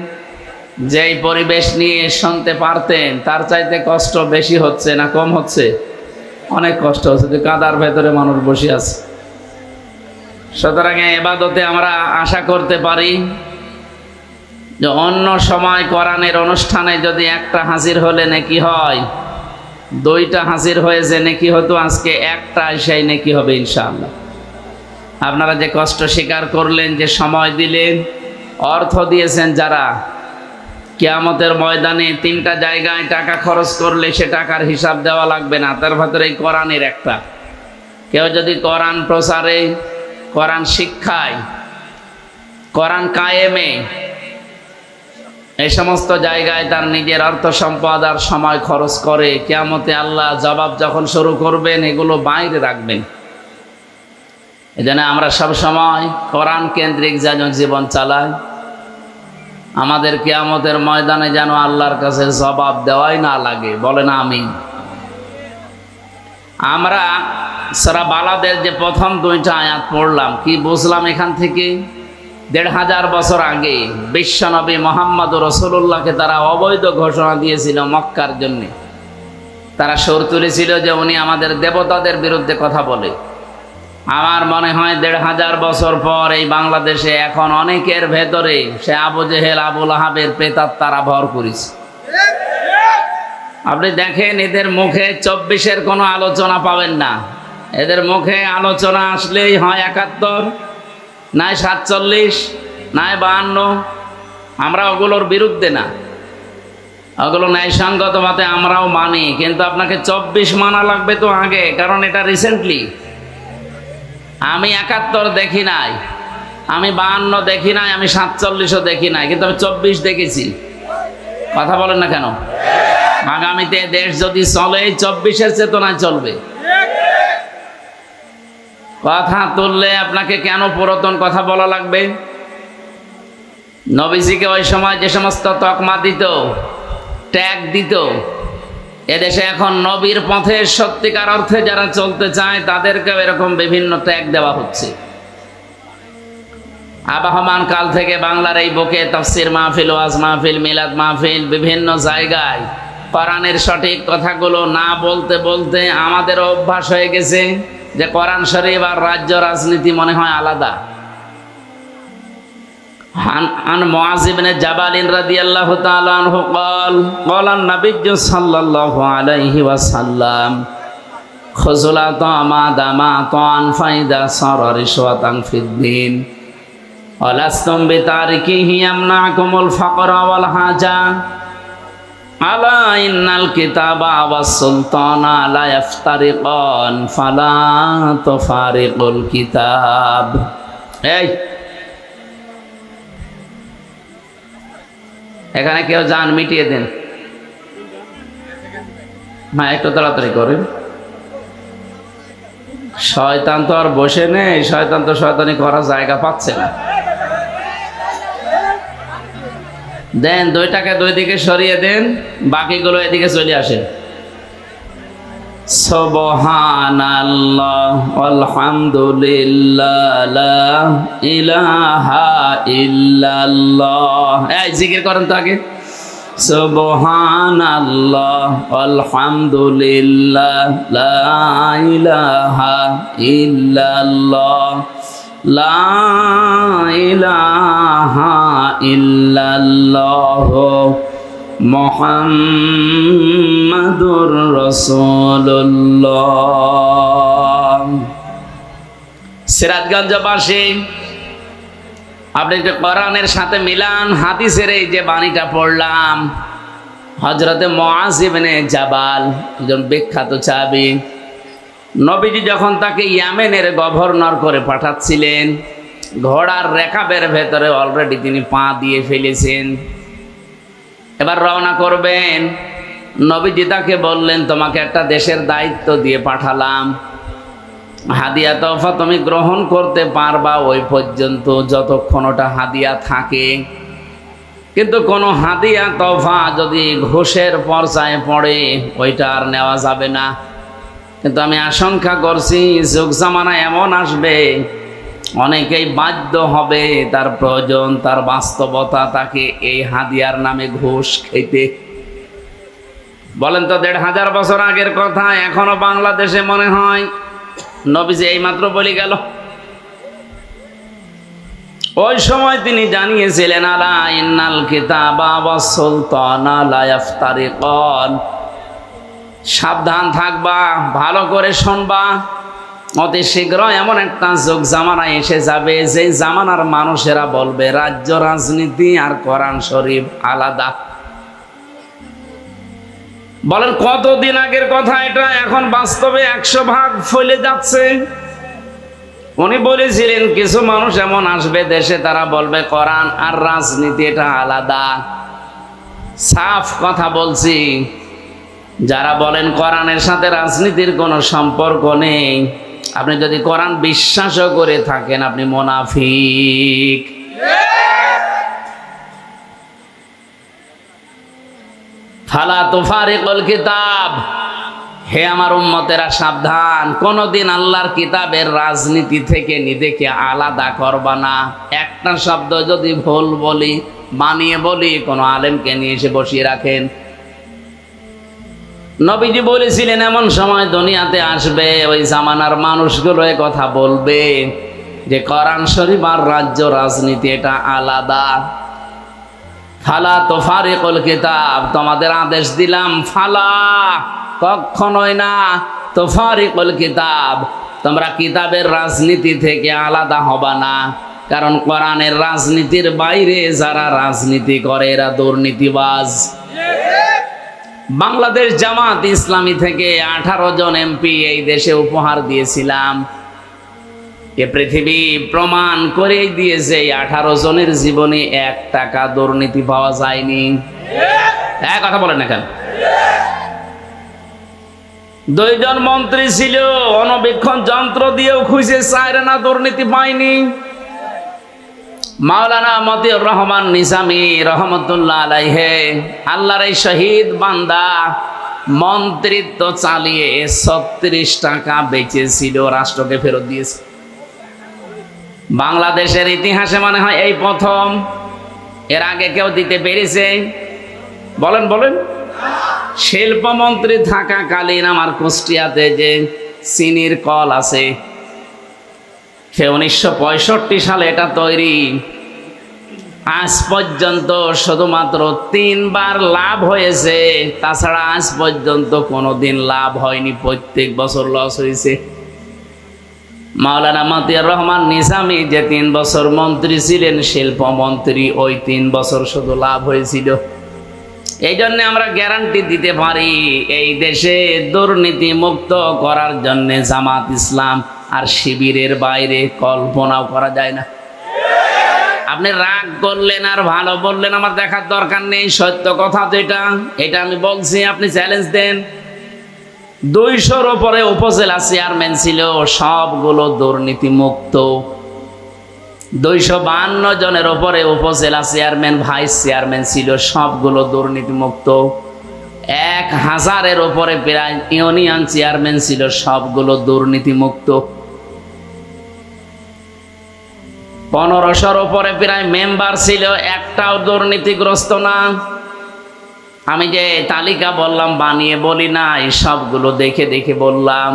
যেই পরিবেশ নিয়ে শুনতে পারতেন, তার চাইতে কষ্ট বেশি হচ্ছে না কম হচ্ছে? অনেক কষ্ট হচ্ছে, যে কাদার ভেতরে মানুষ বসে আছে। সুতরাং ইবাদতে আমরা আশা করতে পারি যে অন্য সময় কোরআনের অনুষ্ঠানে যদি একটা হাজির হলে নেকি হয়, 2টা হাজির হয়েছে নেকি হতো, আজকে একটা সেই নেকি হবে ইনশাআল্লাহ। আপনারা যে কষ্ট স্বীকার করলেন, যে সময় দিলেন, অর্থ দিয়েছেন, যারা কিয়ামতের ময়দানে 3টা জায়গায় টাকা খরচ করলে সে টাকার হিসাব দেওয়া লাগবে না, তার ভেতরে এই কোরআনের একটা। কেউ যদি কোরআন প্রচারে, কোরআন শিক্ষায়, কোরআন কায়েমে, এই সমস্ত জায়গায় তার নিজের অর্থ সম্পদ আর সময় খরচ করে, কিয়ামতে আল্লাহ জবাব যখন শুরু করবেন, এগুলো বাইরে রাখবেন। এজন্য আমরা সব সময় কোরআন কেন্দ্রিক যেন জীবন চালাই, আমাদের কিয়ামতের ময়দানে যেন আল্লাহর কাছে জবাব দেওয়াই না লাগে। বলেন আমিন। আমরা সূরা বালাদের যে প্রথম 2টা আয়াত পড়লাম, কি বুঝলাম এখান থেকে? 1500 বছর আগে বিশ্বনবী মুহাম্মদুর রাসূলুল্লাহকে তারা অবৈধ ঘোষণা দিয়েছিল মক্কার জন্য। তারা সুর তুলেছিল যে উনি আমাদের দেবতাদের বিরুদ্ধে কথা বলে। আমার মনে হয় 1500 বছর পর এই বাংলাদেশে এখন অনেকের ভেতরে সে আবু জেহেল, আবু লাহাবের প্রেতাত্মারা ভর করেছে। আপনি দেখেন, এদের মুখে 24-এর কোনো আলোচনা পাবেন না। এদের মুখে আলোচনা আসলেই হয় 71, নাই 47, নাই 52, আমরা ওগুলোর বিরুদ্ধে না, ওগুলো ন্যায়সঙ্গতভাবে আমরাও মানি, কিন্তু আপনাকে 24 মানা লাগবে তো আগে, কারণ এটা রিসেন্টলি। আমি 71 দেখি নাই, আমি 52 দেখি নাই, আমি 47ও দেখি নাই, কিন্তু আমি 24 দেখেছি। কথা বলেন না কেন? আগামীতে দেশ যদি চলে 24-এর চেতনায় চলবে। কথা তুললে আপনাকে কেন পুরাতন কথা বলা লাগবে? নবীজিকে ওই সময় যে সমস্ত তকমা দিত, ট্যাগ দিত, এদেশে এখন নবীর পথে সত্যিকার অর্থে যারা চলতে চায় তাদেরকে এরকম বিভিন্ন ট্যাগ দেওয়া হচ্ছে। আবহমান কাল থেকে বাংলার এই বুকে তাফসির মাহফিল, ওয়াজ মাহফিল, মিলাদ মাহফিল, বিভিন্ন জায়গায় কোরআনের সঠিক কথাগুলো না বলতে বলতে আমাদের অভ্যাস হয়ে গেছে যে কোরআন শরীফ আর রাজ্য রাজনীতি মনে হয় আলাদা। عن معاذ بن جبل رضي الله تعالى عنه قال قال النبي صلى الله عليه وسلم خذوا ما دامتم فإذا صار رشوة في الدين ولستم بتاركه يمنعكم الفقر والحاجة ألا إن الكتاب والسلطان لا يفترقان فلا تفارقوا الكتاب. এখানে কেউ যান মিটিয়ে দেন, না একটু তাড়াতাড়ি করেন। শয়তান তো আর বসে নেই, শয়তান তো শয়তানি করার জায়গা পাচ্ছে না। দেন, 2টাকে 2 দিকে সরিয়ে দেন, বাকিগুলো এদিকে চলে আসে। সুবহানাল্লাহ আলহামদুলিল্লাহ লা ইলাহা ইল্লাল্লাহ। এই জিকির করেন তো আগে। সুবহানাল্লাহ আলহামদুলিল্লাহ লা ইলাহা ইল্লাল্লাহ লা ইলাহা ইল্লাল্লাহ মুহাম্মাদুর রাসূলুল্লাহ। সিরাজগঞ্জবাসী, আপনি যে কোরআনের সাথে মিলান হাদিসের এই যে বাণীটা পড়লাম, হযরতে মুআয ইবনে জাবাল, একজন বিখ্যাত সাহাবী, নবীজি যখন তাকে ইয়েমেনের গভর্নর করে পাঠাচ্ছিলেন, ঘোড়ার রেকাবের ভেতরে অলরেডি তিনি পা দিয়ে ফেলেছেন। এবার রওনা করবেন, নবীজি তাকে বললেন, তোমাকে একটা দেশের দায়িত্ব দিয়ে পাঠালাম, হাদিয়া তোহফা তুমি গ্রহণ করতে পারবা ওই পর্যন্ত যতক্ষণ ওটা হাদিয়া থাকে, কিন্তু কোনো হাদিয়া তোহফা যদি ঘুষের পর্যায়ে পড়ে ওইটা আর নেওয়া যাবে না। কিন্তু আমি আশঙ্কা করছি যুগ জামানা এমন আসবে, অনেকেই বাধ্য হবে, তার প্রয়োজন, তার বাস্তবতা তাকে এই হাদিয়ার নামে ঘুষ খেতে। বলেন তো, 1500 বছর আগের কথা এখনো বাংলাদেশে মনে হয় নবীজি এইমাত্র বলে গেল। ওই সময় তিনি জানিয়েছিলেন, আলা ইন্নাল কিতাবা ওয়াস সুলতানা লা ইফতারিকান, সাবধান থাকবা, ভালো করে শুনবা, অতি শীঘ্র এমন একটা যুগ জামানা এসে যাবে যে জামানার মানুষেরা বলবে রাজ্য রাজনীতি আর কোরআন শরীফ আলাদা। বলেন কতদিন আগের কথা এটা, এখন বাস্তবে 100 ভাগ ফলে যাচ্ছে। উনি বলেছিলেন কিছু মানুষ এমন আসবে দেশে, তারা বলবে কোরআন আর রাজনীতি এটা আলাদা। সাফ কথা বলছি, যারা বলেন কোরআনের সাথে রাজনীতির কোনো সম্পর্ক নেই, আপনি যদি কোরআন বিশ্বাসও করে থাকেন আপনি মুনাফিক। ফালা তুফারিকুল কিতাব, হে আমার উম্মতেরা সাবধান, কোনদিন আল্লাহর কিতাবের রাজনীতি থেকে নিজেকে আলাদা করবা না। একটা শব্দ যদি ভুল বলি, মানিয়ে বলি, কোনো আলেমকে নিয়ে এসে বসিয়ে রাখেন। নবীজি বলেছিলেন এমন সময় দুনিয়াতে আসবে, ওই জামানার মানুষগুলো কথা বলবে যে কোরআন শরীফ আর রাজ্য রাজনীতি এটা আলাদা। ফালা তুফারিকুল কিতাব, তোমাদের আদেশ দিলাম, ফালা কখনোই না, তুফারিকুল কিতাব, তোমরা কিতাবের রাজনীতি থেকে আলাদা হবা না। কারণ কোরআনের রাজনীতির বাইরে যারা রাজনীতি করে এরা দুর্নীতিবাজ। বাংলাদেশ জামাত ইসলামী থেকে 18 জন এমপি এই দেশে উপহার দিয়েছিলাম। এ পৃথিবী প্রমাণ করে দিয়েছে 18 জনের জীবনে 1 টাকা দুর্নীতি পাওয়া যায়নি। কথা বলেন না কেন? 2 জন মন্ত্রী ছিল, অণুবীক্ষণ যন্ত্র দিয়েও খুঁজে চায় না, দুর্নীতি পায়নি। মাওলানা মতিউর রহমান নিজামী রহমতুল্লাহ আলাইহে, আল্লাহর এই শহীদ বান্দা, মন্ত্রিত্ব চালিয়ে 36 টাকা বেঁচেছিল, রাষ্ট্রকে ফেরত দিয়েছে। বাংলাদেশের ইতিহাসে মনে হয় এই প্রথম। এর আগে কেউ দিতে পেরেছে? বলেন বলেন। শিল্পমন্ত্রী থাকাকালীন আমার কুষ্টিয়াতে যে চিনির কল আছে, সে 1965 সালে এটা তৈরি। আজ পর্যন্ত শুধুমাত্র 3 বার লাভ হয়েছে, তাছাড়া আজ পর্যন্ত কোনোদিন লাভ হয়নি, প্রত্যেক বছর লস হয়েছে। মাওলানা মতিউর রহমান নিজামী যে 3 বছর মন্ত্রী ছিলেন, শিল্পমন্ত্রী, ওই 3 বছর শুধু লাভ হয়েছিল। এই জন্য আমরা গ্যারান্টি দিতে পারি, এই দেশে দুর্নীতি মুক্ত করার জন্য জামাত ইসলাম আর শিবিরের বাইরে কল্পনাও করা যায় না। আপনি রাগ করলেন আর ভালো বললেন, আমার দেখার দরকার নেই। সত্য কথা যেটা, এটা আমি বলছি, আপনি চ্যালেঞ্জ দেন। 200-র উপরে উপজেলা চেয়ারম্যান ছিল, সবগুলো দুর্নীতি মুক্ত। 252 জনের উপরে উপজেলা চেয়ারম্যান, ভাইস চেয়ারম্যান ছিল, সবগুলো দুর্নীতি মুক্ত। 1000-এর উপরে প্রায় ইউনিয়ন চেয়ারম্যান ছিল, সবগুলো দুর্নীতি মুক্ত। 1500-র উপরে প্রায় মেম্বার ছিল, একটাও দুর্নীতিগ্রস্ত না। আমি যে তালিকা বললাম, বানিয়ে বলি না, এই সবগুলো দেখে দেখে বললাম।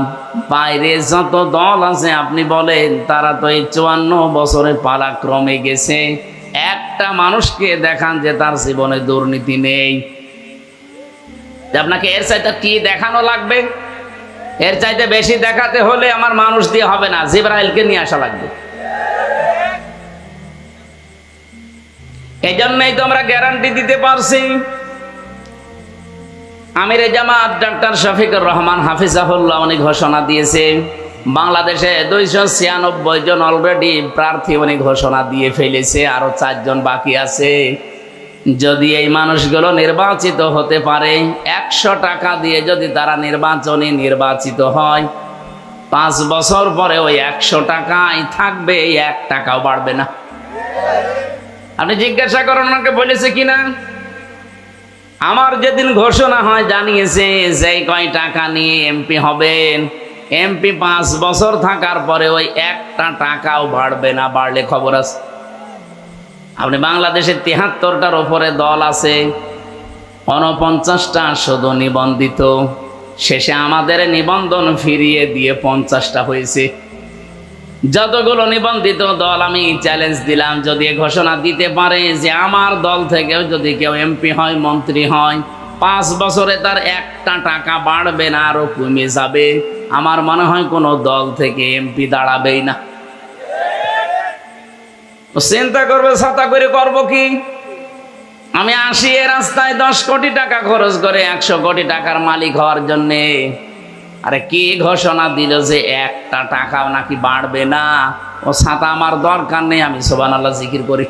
বাইরে যত দল আছে আপনি বলেন, তারা তো এই 54 বছরে পালাক্রমে গেছে। একটা মানুষকে দেখান যে তার জীবনে দুর্নীতি নেই। আপনাকে এর চাইতে কি দেখানো লাগবে? এর চাইতে বেশি দেখাতে হলে আমার মানুষ দিয়ে হবে না, জিবরাইলকে নিয়ে আসা লাগবে। এই জন্যই তো আমরা গ্যারান্টি দিতে পারছি। আমিরে জামাত ডক্টর শফিকুর রহমান হাফিজাহুল্লাহ উনি ঘোষণা দিয়েছে, বাংলাদেশে 296 জন অলরেডি প্রার্থী উনি ঘোষণা দিয়ে ফেলেছে, আরো 4 জন বাকি আছে। যদি এই মানুষগুলো নির্বাচিত হতে পারে, 100 টাকা দিয়ে যদি তারা নির্বাচিত হয়, 5 বছর পরে ওই 100 টাকাই থাকবে, 1 টাকাও বাড়বে না। আপনি জিজ্ঞাসা করেন ওনাকে বলেছে কিনা? আমার যেদিন ঘোষণা হয় জানিয়েছে যে কয় টাকা নিয়ে এমপি হবেন, এমপি 5 বছর থাকার পরে ওই 1টা টাকাও বাড়বে না, বাড়লে খবর আছে। আপনি বাংলাদেশে 73টার উপরে দল আছে, 49টা শুধু নিবন্ধিত। শেষে আমাদের নিবন্ধন ফিরিয়ে দিয়ে 50টা হয়েছে। যতগুলো নিবন্ধিত দল, আমি চ্যালেঞ্জ দিলাম, যদি ঘোষণা দিতে পারে যে আমার দল থেকেও যদি কেউ এমপি হয়, মন্ত্রী হয়, 5 বছরে তার 1টা টাকা বাড়বে না, আরো কমে যাবে, আমার মনে হয় কোনো দল থেকে এমপি দাঁড়াবেই না। চিন্তা করবে ছাতা করে করবো কি? আমি আসি এ রাস্তায় 10 কোটি টাকা খরচ করে 100 কোটি টাকার মালিক হওয়ার জন্যে। আরে কি ঘোষণা দিল যে 1টা টাকাও নাকি বাড়বে না? ও ছাতা আমার দরকার নেই, আমি সুবহানাল্লাহ জিকির করি।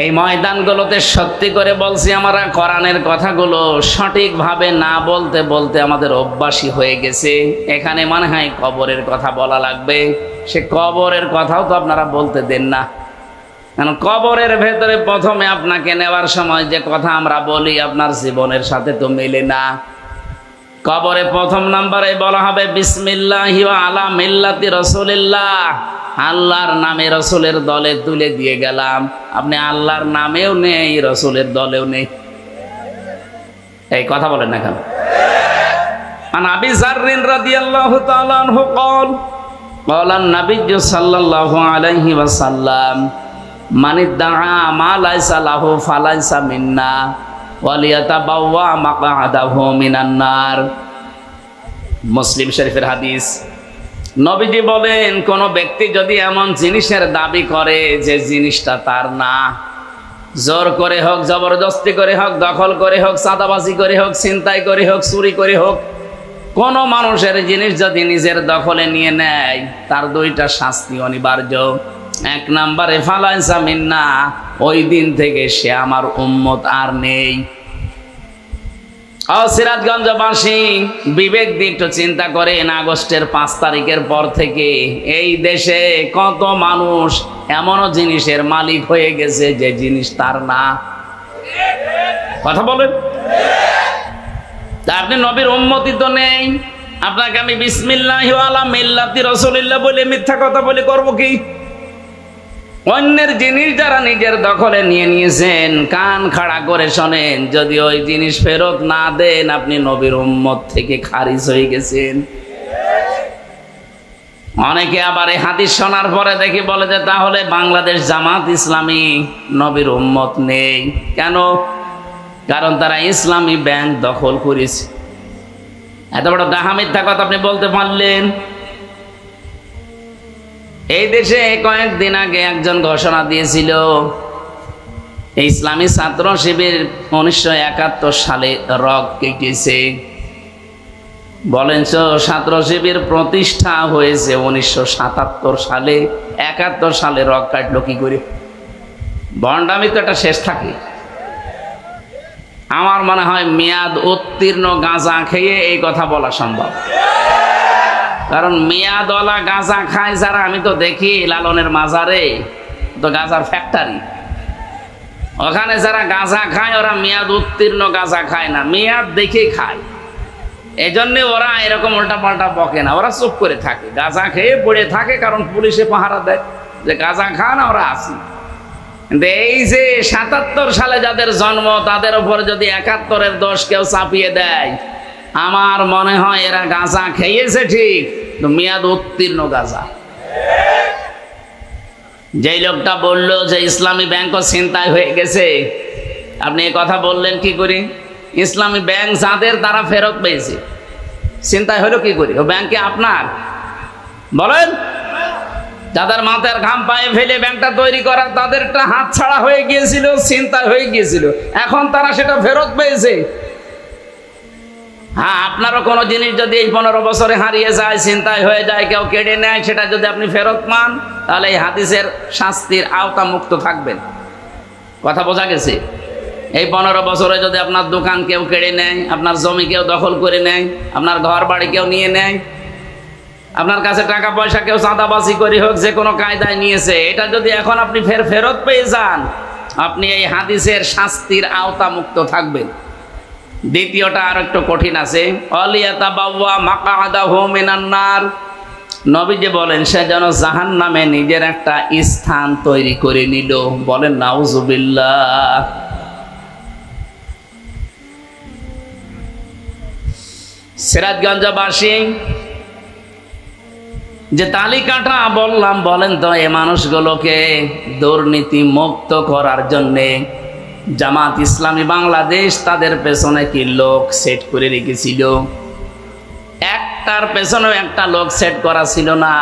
এই ময়দানগুলোতে সত্যি করে বলছি, আমরা কোরআনের কথাগুলো সঠিকভাবে না বলতে বলতে আমাদের অভ্যাসী হয়ে গেছে। এখানে মনে হয় কবরের কথা বলা লাগবে, সে কবরের কথাও তো আপনারা বলতে দেন না। কারণ কবরের ভেতরে প্রথমে আপনাকে নেওয়ার সময় যে কথা আমরা বলি আপনার জীবনের সাথে তো মেলে না। কবরে প্রথম নম্বরে বলা হবে বিসমিল্লাহি ওয়া আলা মিল্লাতি রাসূলিল্লাহ, আল্লাহর নামে রসুলের দলে তুলে দিয়ে গেলাম। আপনি আল্লাহর নামেও নেই, রসুলের দলেও নেই। এই কথা বলেন না কেন? আন আবি যাররিন রাদিয়াল্লাহু তাআলা আনহু قال قال النبي صلى الله عليه وسلم من ادعى ما ليس له فليس منا وليتبوأ مقعده من النار। মুসলিম শরীফের হাদিস। নবীজি বলেন, কোন ব্যক্তি যদি এমন জিনিসের দাবি করে যে জিনিসটা তার না, জোর করে হোক, জবরদস্তি করে হোক, দখল করে হোক, চাঁদাবাজি করে হোক, ছিনতাই করে হোক, চুরি করে হোক, কোন মানুষের জিনিস যদি নিজের দখলে নিয়ে নেয়, তার দুইটা শাস্তি অনিবার্য। এক নম্বরে ফালাইসা মিন্না, ওই দিন থেকে সে আমার উম্মত আর নেই। সিরাজগঞ্জবাসী, বিবেক দিয়ে একটু চিন্তা করেন, আগস্টের 5 তারিখের পর থেকে এই দেশে কত মানুষ এমনও জিনিসের মালিক হয়ে গেছে যে জিনিস তার না। কথা বলেন। তা আপনি নবীর উম্মতি তো নেই, আপনাকে আমি বিসমিল্লাহি আলা মিল্লাতি রাসূলিল্লাহ বলে মিথ্যা কথা বলে করব কি? অন্যের জিনিস যারা নিজের দখলে নিয়ে নিয়েছেন, কান খাড়া করে শোনেন, যদি ওই জিনিস ফেরত না দেন, আপনি নবীর উম্মত থেকে খারিজ হয়ে গেছেন। অনেকে আবার এই হাদিস শোনার পরে দেখি বলে যে তাহলে বাংলাদেশ জামাত ইসলামী নবীর উম্মত নেই কেন? কারণ তারা ইসলামী ব্যাংক দখল করেছে। এত বড় ডাহা মিথ্যা কথা আপনি বলতে পারলেন? এই দেশে কয়েকদিন আগে একজন ঘোষণা দিয়েছিল, ইসলামী ছাত্র শিবির 1971 সালে রগ কেটেছে। বলেন তো, ছাত্র শিবির প্রতিষ্ঠা হয়েছে 1977 সালে, 71 সালে রগ কাটলো কি করে? ভণ্ডামি তো একটা শেষ থাকে। আমার মনে হয় মেয়াদ উত্তীর্ণ গাঁজা খেয়ে এই কথা বলা সম্ভব। কারণ মেয়াদওয়ালা গাঁজা খায় যারা, আমি তো দেখি লালনের মাজারে তো গাঁজার ফ্যাক্টরি, ওখানে যারা গাঁজা খায় ওরা মেয়াদ উত্তীর্ণ গাঁজা খায় না, মেয়াদ দেখেই খায়। এই জন্যে ওরা এরকম উল্টা পাল্টা বকে না, ওরা চুপ করে থাকে, গাঁজা খেয়ে পড়ে থাকে, কারণ পুলিশে পাহারা দেয় যে গাঁজা খান আমরা আসি। কিন্তু এই যে 77 সালে যাদের জন্ম, তাদের উপর যদি 71-এর দোষ কেউ চাপিয়ে দেয়, আমার মনে হয় এরা গাঁজা খেয়েছে ঠিক, মেয়াদ উত্তীর্ণ গাঁজা। যেই লোকটা বললো যে ইসলামী ব্যাংকও ছিনতাই হয়ে গেছে, আপনি এই কথা বললেন কি করে? ইসলামী ব্যাংক যাদের, তারা ফেরত পেয়েছে, ছিনতাই হলো কি করে? ও ব্যাংকে আপনার? বলেন। যাদের মাথার ঘাম পায়ে ফেলে ব্যাংকটা তৈরি করা, তাদেরটা হাত ছাড়া হয়ে গিয়েছিল, ছিনতাই হয়ে গিয়েছিল, এখন তারা সেটা ফেরত পেয়েছে। হ্যাঁ, আপনারও কোনো জিনিস যদি এই 15 বছরে হারিয়ে যায়, ছিনতাই হয়ে যায়, কেউ কেড়ে নেয়, সেটা যদি আপনি ফেরত পান, তাহলে এই হাদিসের শাস্তির আওতা মুক্ত থাকবেন। কথা বোঝা গেছে? এই 15 বছরে যদি আপনার দোকান কেউ কেড়ে নেয়, আপনার জমি কেউ দখল করে নেয়, আপনার ঘর বাড়ি কেউ নিয়ে নেয়, আপনার কাছে টাকা পয়সা কেউ চাঁদাবাজি করে হোক, যে কোনো কায়দায় নিয়েছে, এটা যদি এখন আপনি ফেরত পেয়ে যান, আপনি এই হাদিসের শাস্তির আওতা মুক্ত থাকবেন। দ্বিতীয়টা আর একটু কঠিন আছে, অলিয়াতাবাওয়া মাকআদাহু মিনান নার। নবীজি বলেন সে যেন জাহান্নামে নিজের একটা স্থান তৈরি করে নিল। বলেন নাউজুবিল্লাহ। সিরাজগঞ্জবাসী, যে তালিকাটা বললাম, বলেন তো এই মানুষগুলোকে দুর্নীতি মুক্ত করার জন্যে জামাত ইসলামী বাংলাদেশ তাদের পেছনে কি লোক সেট করে রেখেছিল? একটার পেছনেও একটা লোক সেট করা ছিল না,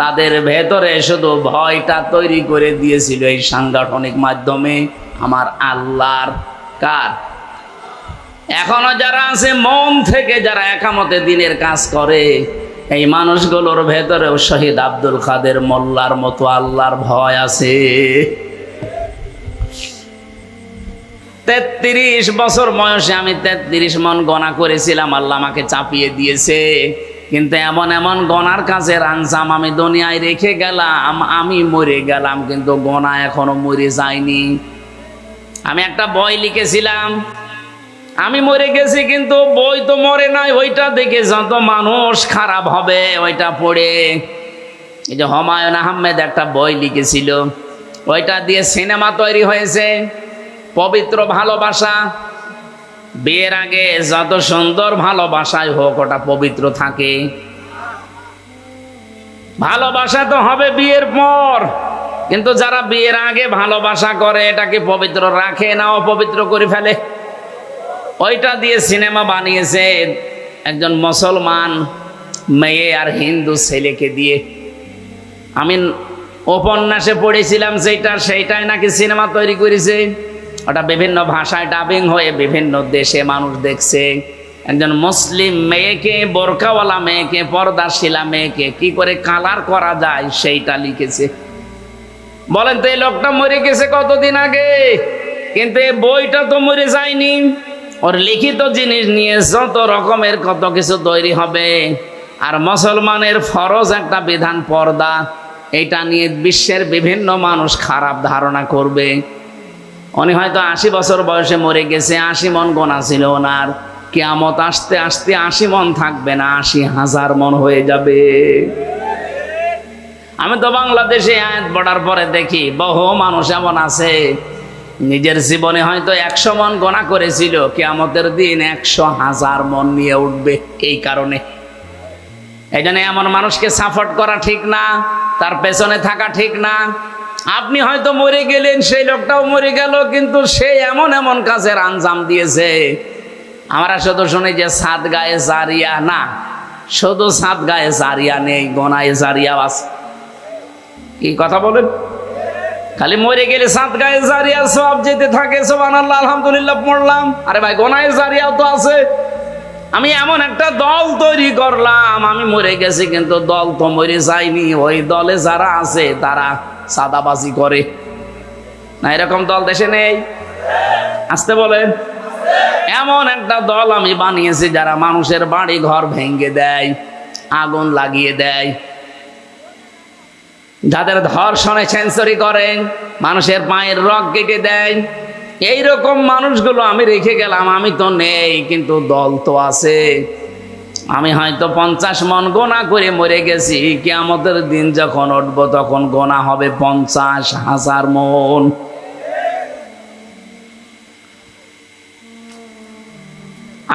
তাদের ভেতরে শুধু ভয়টা তৈরি করে দিয়েছিল এই সাংগঠনিক মাধ্যমে। আমার আল্লাহর কার? এখনো যারা আছে মন থেকে, যারা একামতে দিনের কাজ করে, এই মানুষগুলোর ভেতরেও শহীদ আব্দুল কাদের মোল্লার মতো আল্লাহর ভয় আছে। 33 বছর বয়সে আমি 33 মন গণা করেছিলাম, আল্লাহ আমাকে চাপিয়ে দিয়েছে। কিন্তু এমন এমন গণার কাজের আঞ্জাম আমি দুনিয়ায় রেখে গেলাম, আমি মরে গেলাম, কিন্তু গণা এখনো মরে যায়নি। আমি একটা বই লিখেছিলাম, আমি মরে গেছি কিন্তু বই তো মরে নাই। ওইটা দেখে যত মানুষ খারাপ হবে ওইটা পড়ে। এই যে হুমায়ুন আহমেদ একটা বই লিখেছিল, ওইটা দিয়ে সিনেমা তৈরি হয়েছে, পবিত্র ভালোবাসা। বিয়ের আগে যত সুন্দর ভালোবাসাই হোক, ওটা পবিত্র থাকে। ভালোবাসা তো হবে বিয়ের পর, কিন্তু যারা বিয়ের আগে ভালোবাসা করে, এটাকে পবিত্র রাখে না, অপবিত্র করে ফেলে। ওইটা দিয়ে সিনেমা বানিয়েছে একজন মুসলমান, মেয়ে আর হিন্দু ছেলেকে দিয়ে। আমি উপন্যাসে পড়েছিলাম সেইটাই নাকি সিনেমা তৈরি করেছে। ওটা বিভিন্ন ভাষায় ডাবিং হয়ে বিভিন্ন দেশে মানুষ দেখছে। একজন মুসলিম মেয়েকে, বোরকাওয়ালা মেয়েকে, পর্দাশীলা মেয়েকে কি করে কালার করা যায় সেইটা লিখেছে। বলেন তো এই লোকটা মরে গেছে কতদিন আগে, কিন্তু এই বইটা তো মরে যায়নি। ওর লিখিত জিনিস নিয়ে যত রকমের কত কিছু তৈরি হবে। আর মুসলমানের ফরজ একটা বিধান পর্দা, এটা নিয়ে বিশ্বের বিভিন্ন মানুষ খারাপ ধারণা করবে। উনি হয়তো 80 বছর বয়সে মরে গেছে, 80 মন গোনা ছিল ওনার। কিয়ামত আসতে আসতে 80 মন থাকবে না, 80,000 মন হয়ে যাবে। আমি তো বাংলাদেশে আয়াত পড়ার পরে দেখি বহু মানুষ এমন আছে নিজের জীবনে হয়তো 100 মন গোনা করেছিল, কিয়ামতের দিন 100,000 মন নিয়ে উঠবে। এই কারণে এই জন্য এমন মানুষকে সাপোর্ট করা ঠিক না, তার পেছনে থাকা ঠিক না। আপনি হয়তো মরে গেলেন, সেই লোকটাও মরে গেল, কিন্তু সে এমন এমন কাজের আঞ্জাম দিয়েছে। আমরা শুধু শুনি যে সাত গায়ে জারিয়া, না, শুধু সাত গায়ে জারিয়া নেই, গোনায় জারিয়া আছে। কি কথা বলেন? খালি মরে গেলে সাত গায়ে জারিয়া সব যেতে থাকে, সুবহানাল্লাহ আলহামদুলিল্লাহ পড়লাম। আরে ভাই, গোনায় জারিয়াও তো আছে। আমি এমন একটা দল তৈরি করলাম, আমি মরে গেছি কিন্তু দল তো মরে যায়নি। ওই দলে যারা আছে তারা সাদাবাজি করে না, এরকম দল দেশে নেই? আসতে বলেন। এমন একটা দল আমি বানিয়েছি যারা মানুষের বাড়ি ঘর ভেঙে দেয়, আগুন লাগিয়ে দেয়, যাদের ধর্ষণে সেঞ্চুরি করেন, মানুষের পায়ের রগ কেটে দেয়। এইরকম মানুষগুলো আমি রেখে গেলাম। আমি তো নেই, কিন্তু দল তো আছে। আমি হয়তো 50 মন গোনা করে মরে গেছি, কিয়ামতের দিন যখন উঠবো তখন গোনা হবে 50,000 মন।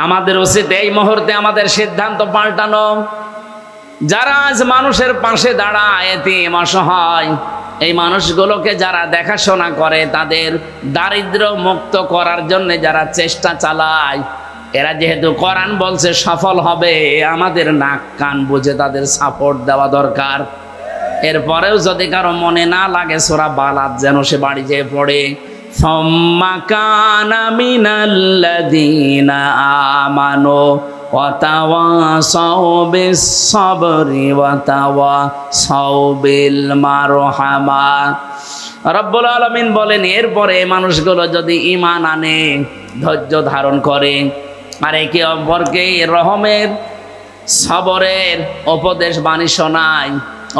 আমাদের উচিত এই মুহূর্তে আমাদের সিদ্ধান্ত পাল্টানো। যারা আজ মানুষের পাশে দাঁড়ায়, এতিম অসহায়, এই মানুষগুলোকে যারা দেখাশোনা করে, তাদের দারিদ্র মুক্ত করার জন্য যারা চেষ্টা চালায়, এরা যেহেতু কোরআন বলছে সফল হবে, আমাদের নাক কান বুঝে তাদের সাপোর্ট দেওয়া দরকার। এরপরেও যদি কারো মনে না লাগে, সূরা বালাদ যেন সে বাড়ি যেয়ে পড়ে, সুম্মা কানা মিনাল্লাযীনা আমানু ওয়া তাওয়াসাউ বিস-সাবরি ওয়া তাওয়াসাউ বিল মারহামা। রব্বুল আলামিন বলেন, এরপরে মানুষগুলো যদি ঈমান আনে, ধৈর্য ধারণ করে, আর একে অপরকে রহমের, সবরের উপদেশ বাণী শোনায়,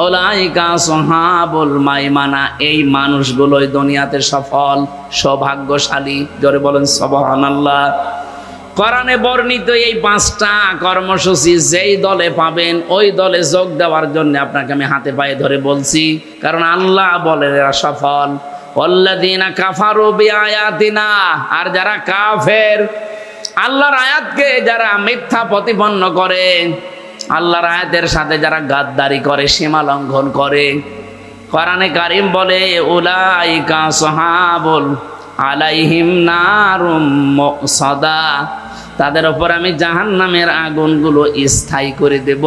উলাইকা আসহাবুল মাইমানা, এই মানুষগুলোই দুনিয়াতে সফল, সৌভাগ্যশালী। জোরে বলেন সুবহানাল্লাহ। কোরআনে বর্ণিত এই 5টা কর্মসূচি যেই দলে পাবেন, ওই দলে যোগ দেওয়ার জন্য আপনাকে আমি হাতে পায়ে ধরে বলছি, কারণ আল্লাহ বলে এরা সফল। ওয়াল্লাযীনা কাফারু বিআয়াতিনা, আর যারা কাফের, আল্লাহর আয়াতকে যারা মিথ্যা প্রতিপন্ন করে, আল্লাহর আয়াতের সাথে যারা গাদ্দারি করে, সীমা লঙ্ঘন করে, কোরআনে কারীম বলে উলাইকা আসহাবুল আলাইহিম নারুম মুসাদা, তাদের উপর আমি জাহান্নামের আগুনগুলো স্থায়ী করে দেব।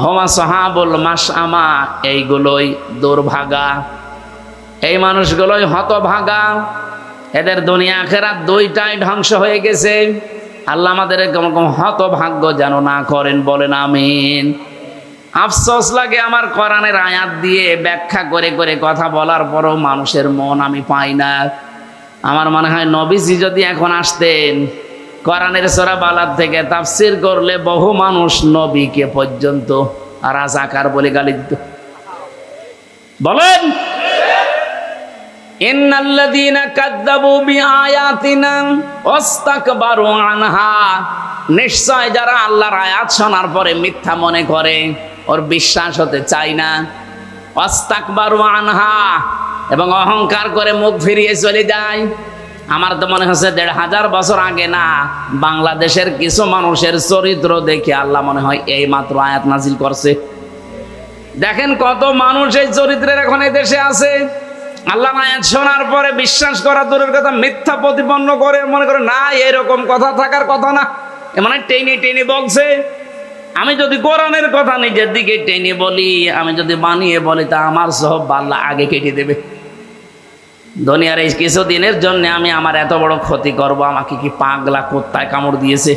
হুম আসহাবুল মাশআমা, এইগুলোই দুর্ভাগা, এই মানুষগুলোই হতভাগা। এদের দুনিয়া আখিরাত দুইটাই ধ্বংস হয়ে গেছে। আল্লাহ আমাদের এরকম হতভাগ্য যেন না করেন, বলেন আমিন। আফসোস লাগে আমার কোরআনের আয়াত দিয়ে ব্যাখ্যা করে করে কথা বলার পরও মানুষের মন আমি পাই না। আমার মনে হয় নবীজি যদি এখন আসতেন, কোরআনের সূরা বালাদ থেকে তাফসীর করলে বহু মানুষ নবীকে পর্যন্ত রাজাকার বলে গালি দিত। বলেন, ইন্নাল্লাযীনা কাযযাবু বিআয়াতিনা ওয়াস্তাকবারু আনহা, নিশ্চয় যারা আল্লাহর আয়াত শোনার পরে মিথ্যা মনে করে, ওর বিশ্বাস হতে চায় না, ওয়াস্তাকবারু আনহা, এবং অহংকার করে মুখ ফিরিয়ে চলে যায়। আমার তো মনে হচ্ছে 1500 বছর আগে না, বাংলাদেশের কিছু মানুষের চরিত্র দেখে আল্লাহ মনে হয় এই মাত্র আয়াত নাজিল করছে। দেখেন কত মানুষ এই চরিত্রের এখন এই দেশে আছে। আল্লাহ আয়াত শোনার পরে বিশ্বাস করা দূরের কথা, মিথ্যা প্রতিপন্ন করে, মনে করে না এরকম কথা থাকার কথা না, মানে টেনে টেনে বলছে। আমি যদি কোরআনের কথা নিজের দিকে টেনে বলি, আমি যদি বানিয়ে বলি, তা আমার সব আল্লাহ আগে কেটে দেবে। দুনিয়ার এই কিছুদিনের জন্য আমি আমার এত বড় ক্ষতি করব, আমাকে কি পাগলা কুত্তায় কামড় দিয়েছে?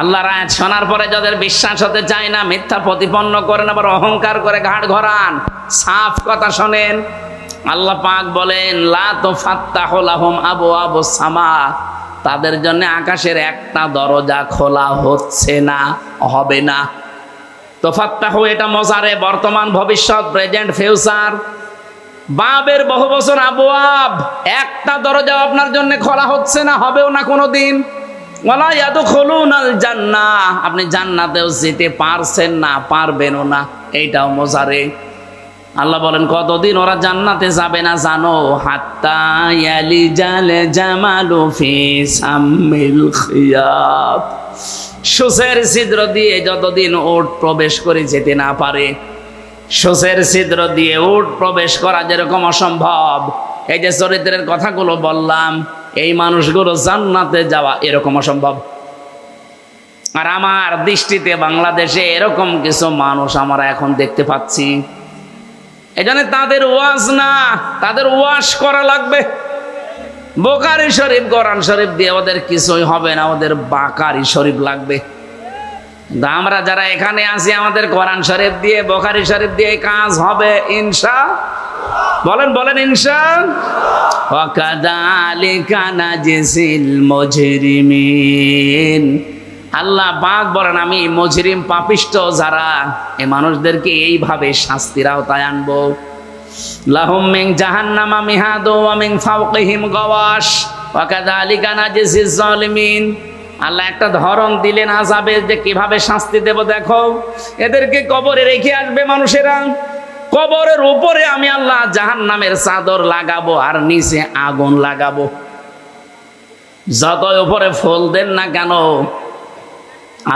আল্লাহর আয়াত শোনার পরে যাদের বিশ্বাস হতে চায় না, মিথ্যা প্রতিপন্ন করেন, আবার অহংকার করে ঘাট ঘরান, সাফ কথা শোনেন। আল্লাহ পাক বলেন, লা তুফাত্তাহু লাহুম আবওয়াবুস সামা, তাদের জন্য আকাশের একটা দরজা খোলা হচ্ছে না, হবে না। তুফাত্তাহু এটা মজারে, বর্তমান, ভবিষ্যৎ, প্রেজেন্ট, ফিউচার, বাবের বহু বছর আবওয়াব, একটা দরজা আপনার জন্য খোলা হচ্ছে না, হবেও না কোনোদিন। ওয়ালা ইয়াদখুলুনাল জান্নাহ, আপনি জান্নাতেও যেতে পারছেন না, পারবেনও না, এইটাও মজারে। আল্লাহ বলেন কতদিন ওরা জান্নাতে যাবে না জানো? হাত্তা ইয়ালিজাল জামালু ফি সাম্মিল খিয়াত, সূচের ছিদ্র দিয়ে যতদিন উট প্রবেশ করে যেতে না পারে। সূচের ছিদ্র দিয়ে উট প্রবেশ করা যেরকম অসম্ভব, এই যে চরিত্রের কথাগুলো বললাম, এই মানুষগুলো জান্নাতে যাওয়া এরকম অসম্ভব। আর আমার দৃষ্টিতে বাংলাদেশে এরকম কিছু মানুষ আমরা এখন দেখতে পাচ্ছি। এজন্য তাদের ওয়াজ না, তাদের ওয়াশ করা লাগবে। বুখারী শরীফ, কোরআন শরীফ দিয়ে ওদের কিছুই হবে না, ওদের বাকারি শরীফ লাগবে। আমরা যারা এখানে আছি, আমাদের কোরআন শরীফ দিয়ে, বুখারী শরীফ দিয়ে কাজ হবে বলেন বলেন ইনশা। ওয়া কাযালিকা নাজিসিল মুজরিমিন, আল্লাহ পাক বলেন আমি মুজরিম, পাপিষ্ঠ যারা, এই মানুষদেরকে এইভাবে শাস্তির আওতায় আনবো। লাহুম মিন জাহান্নামা মিহাদু ওয়া মিন ফাওকিহিম গাওয়াশ ওয়া কাযালিকা নাজিসিজ জালিমিন। আল্লাহ একটা ধরন দিলেন আযাবের, যে কিভাবে শাস্তি দেব দেখো। এদেরকে কবরে রেখে আসবে মানুষেরা, কবরের উপরে আমি আল্লাহ জাহান্নামের চাদর লাগাবো আর নিচে আগুন লাগাবো। যতই উপরে ফুল দেন না কেন,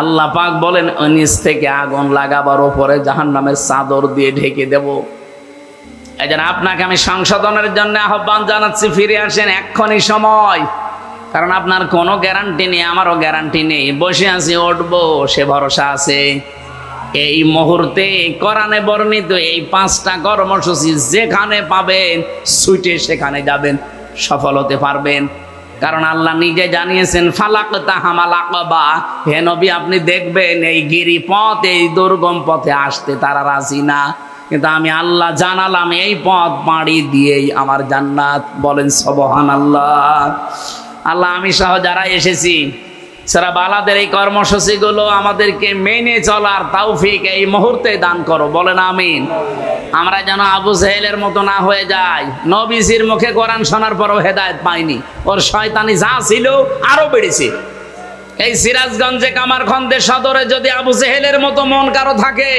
আল্লাহ পাক বলেন নিচ থেকে আগুন লাগাবার উপরে জাহান্নামের চাদর দিয়ে ঢেকে দেব। এই জন্য আপনাকে আমি সংশোধনের জন্য আহ্বান জানাচ্ছি, ফিরে আসেন, এক্ষুনি সময়। কারণ আপনার কোনো গ্যারান্টি নেই, আমারও গ্যারান্টি নেই। বসে আছি, উঠবো সে ভরসা আছে। এই মুহূর্তে কোরআনে বর্ণিত এই 5টা কর্মসূচি যেখানে পাবেন, ছুটে সেখানে যাবেন, সফল হতে পারবেন। কারণ আল্লাহ নিজে জানিয়েছেন, ফালাকতাহামাল আকাবা, হে নবী আপনি দেখবেন এই গিরিপথ, এই দুর্গম পথে আসতে তারা রাজি না, কিন্তু আমি আল্লাহ জানালাম এই পথ পাড়ি দিয়েই আমার জান্নাত। বলেন সুবহানাল্লাহ। আল্লাহ আমি সহ যারা এসেছি, সারা বালাদের এই কর্মসূচিগুলো আমাদেরকে মেনে চলার তৌফিক এই মুহূর্তে দান করো। বলেন আমিন। আমরা যেন আবু জেহেলের মতো না হয়ে যাই। নবীজির মুখে কোরআন শোনার পরও হেদায়েত পাইনি, ওর শয়তানি যা ছিল আরো বেড়েছে। এই সিরাজগঞ্জে কামারখন্দে সদরে যদি আবু জেহেলের মতো মন কারো থাকে,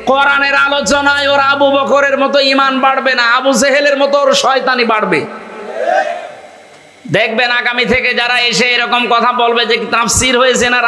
কোরআনের আলোচনায় ওর আবু বকরের মতো ঈমান বাড়বে না, আবু জেহেলের মতো ওর শয়তানি বাড়বে। দেখবেন আগামী থেকে যারা এসে এরকম কথা বলবে যে তাফসীর হয়েছে না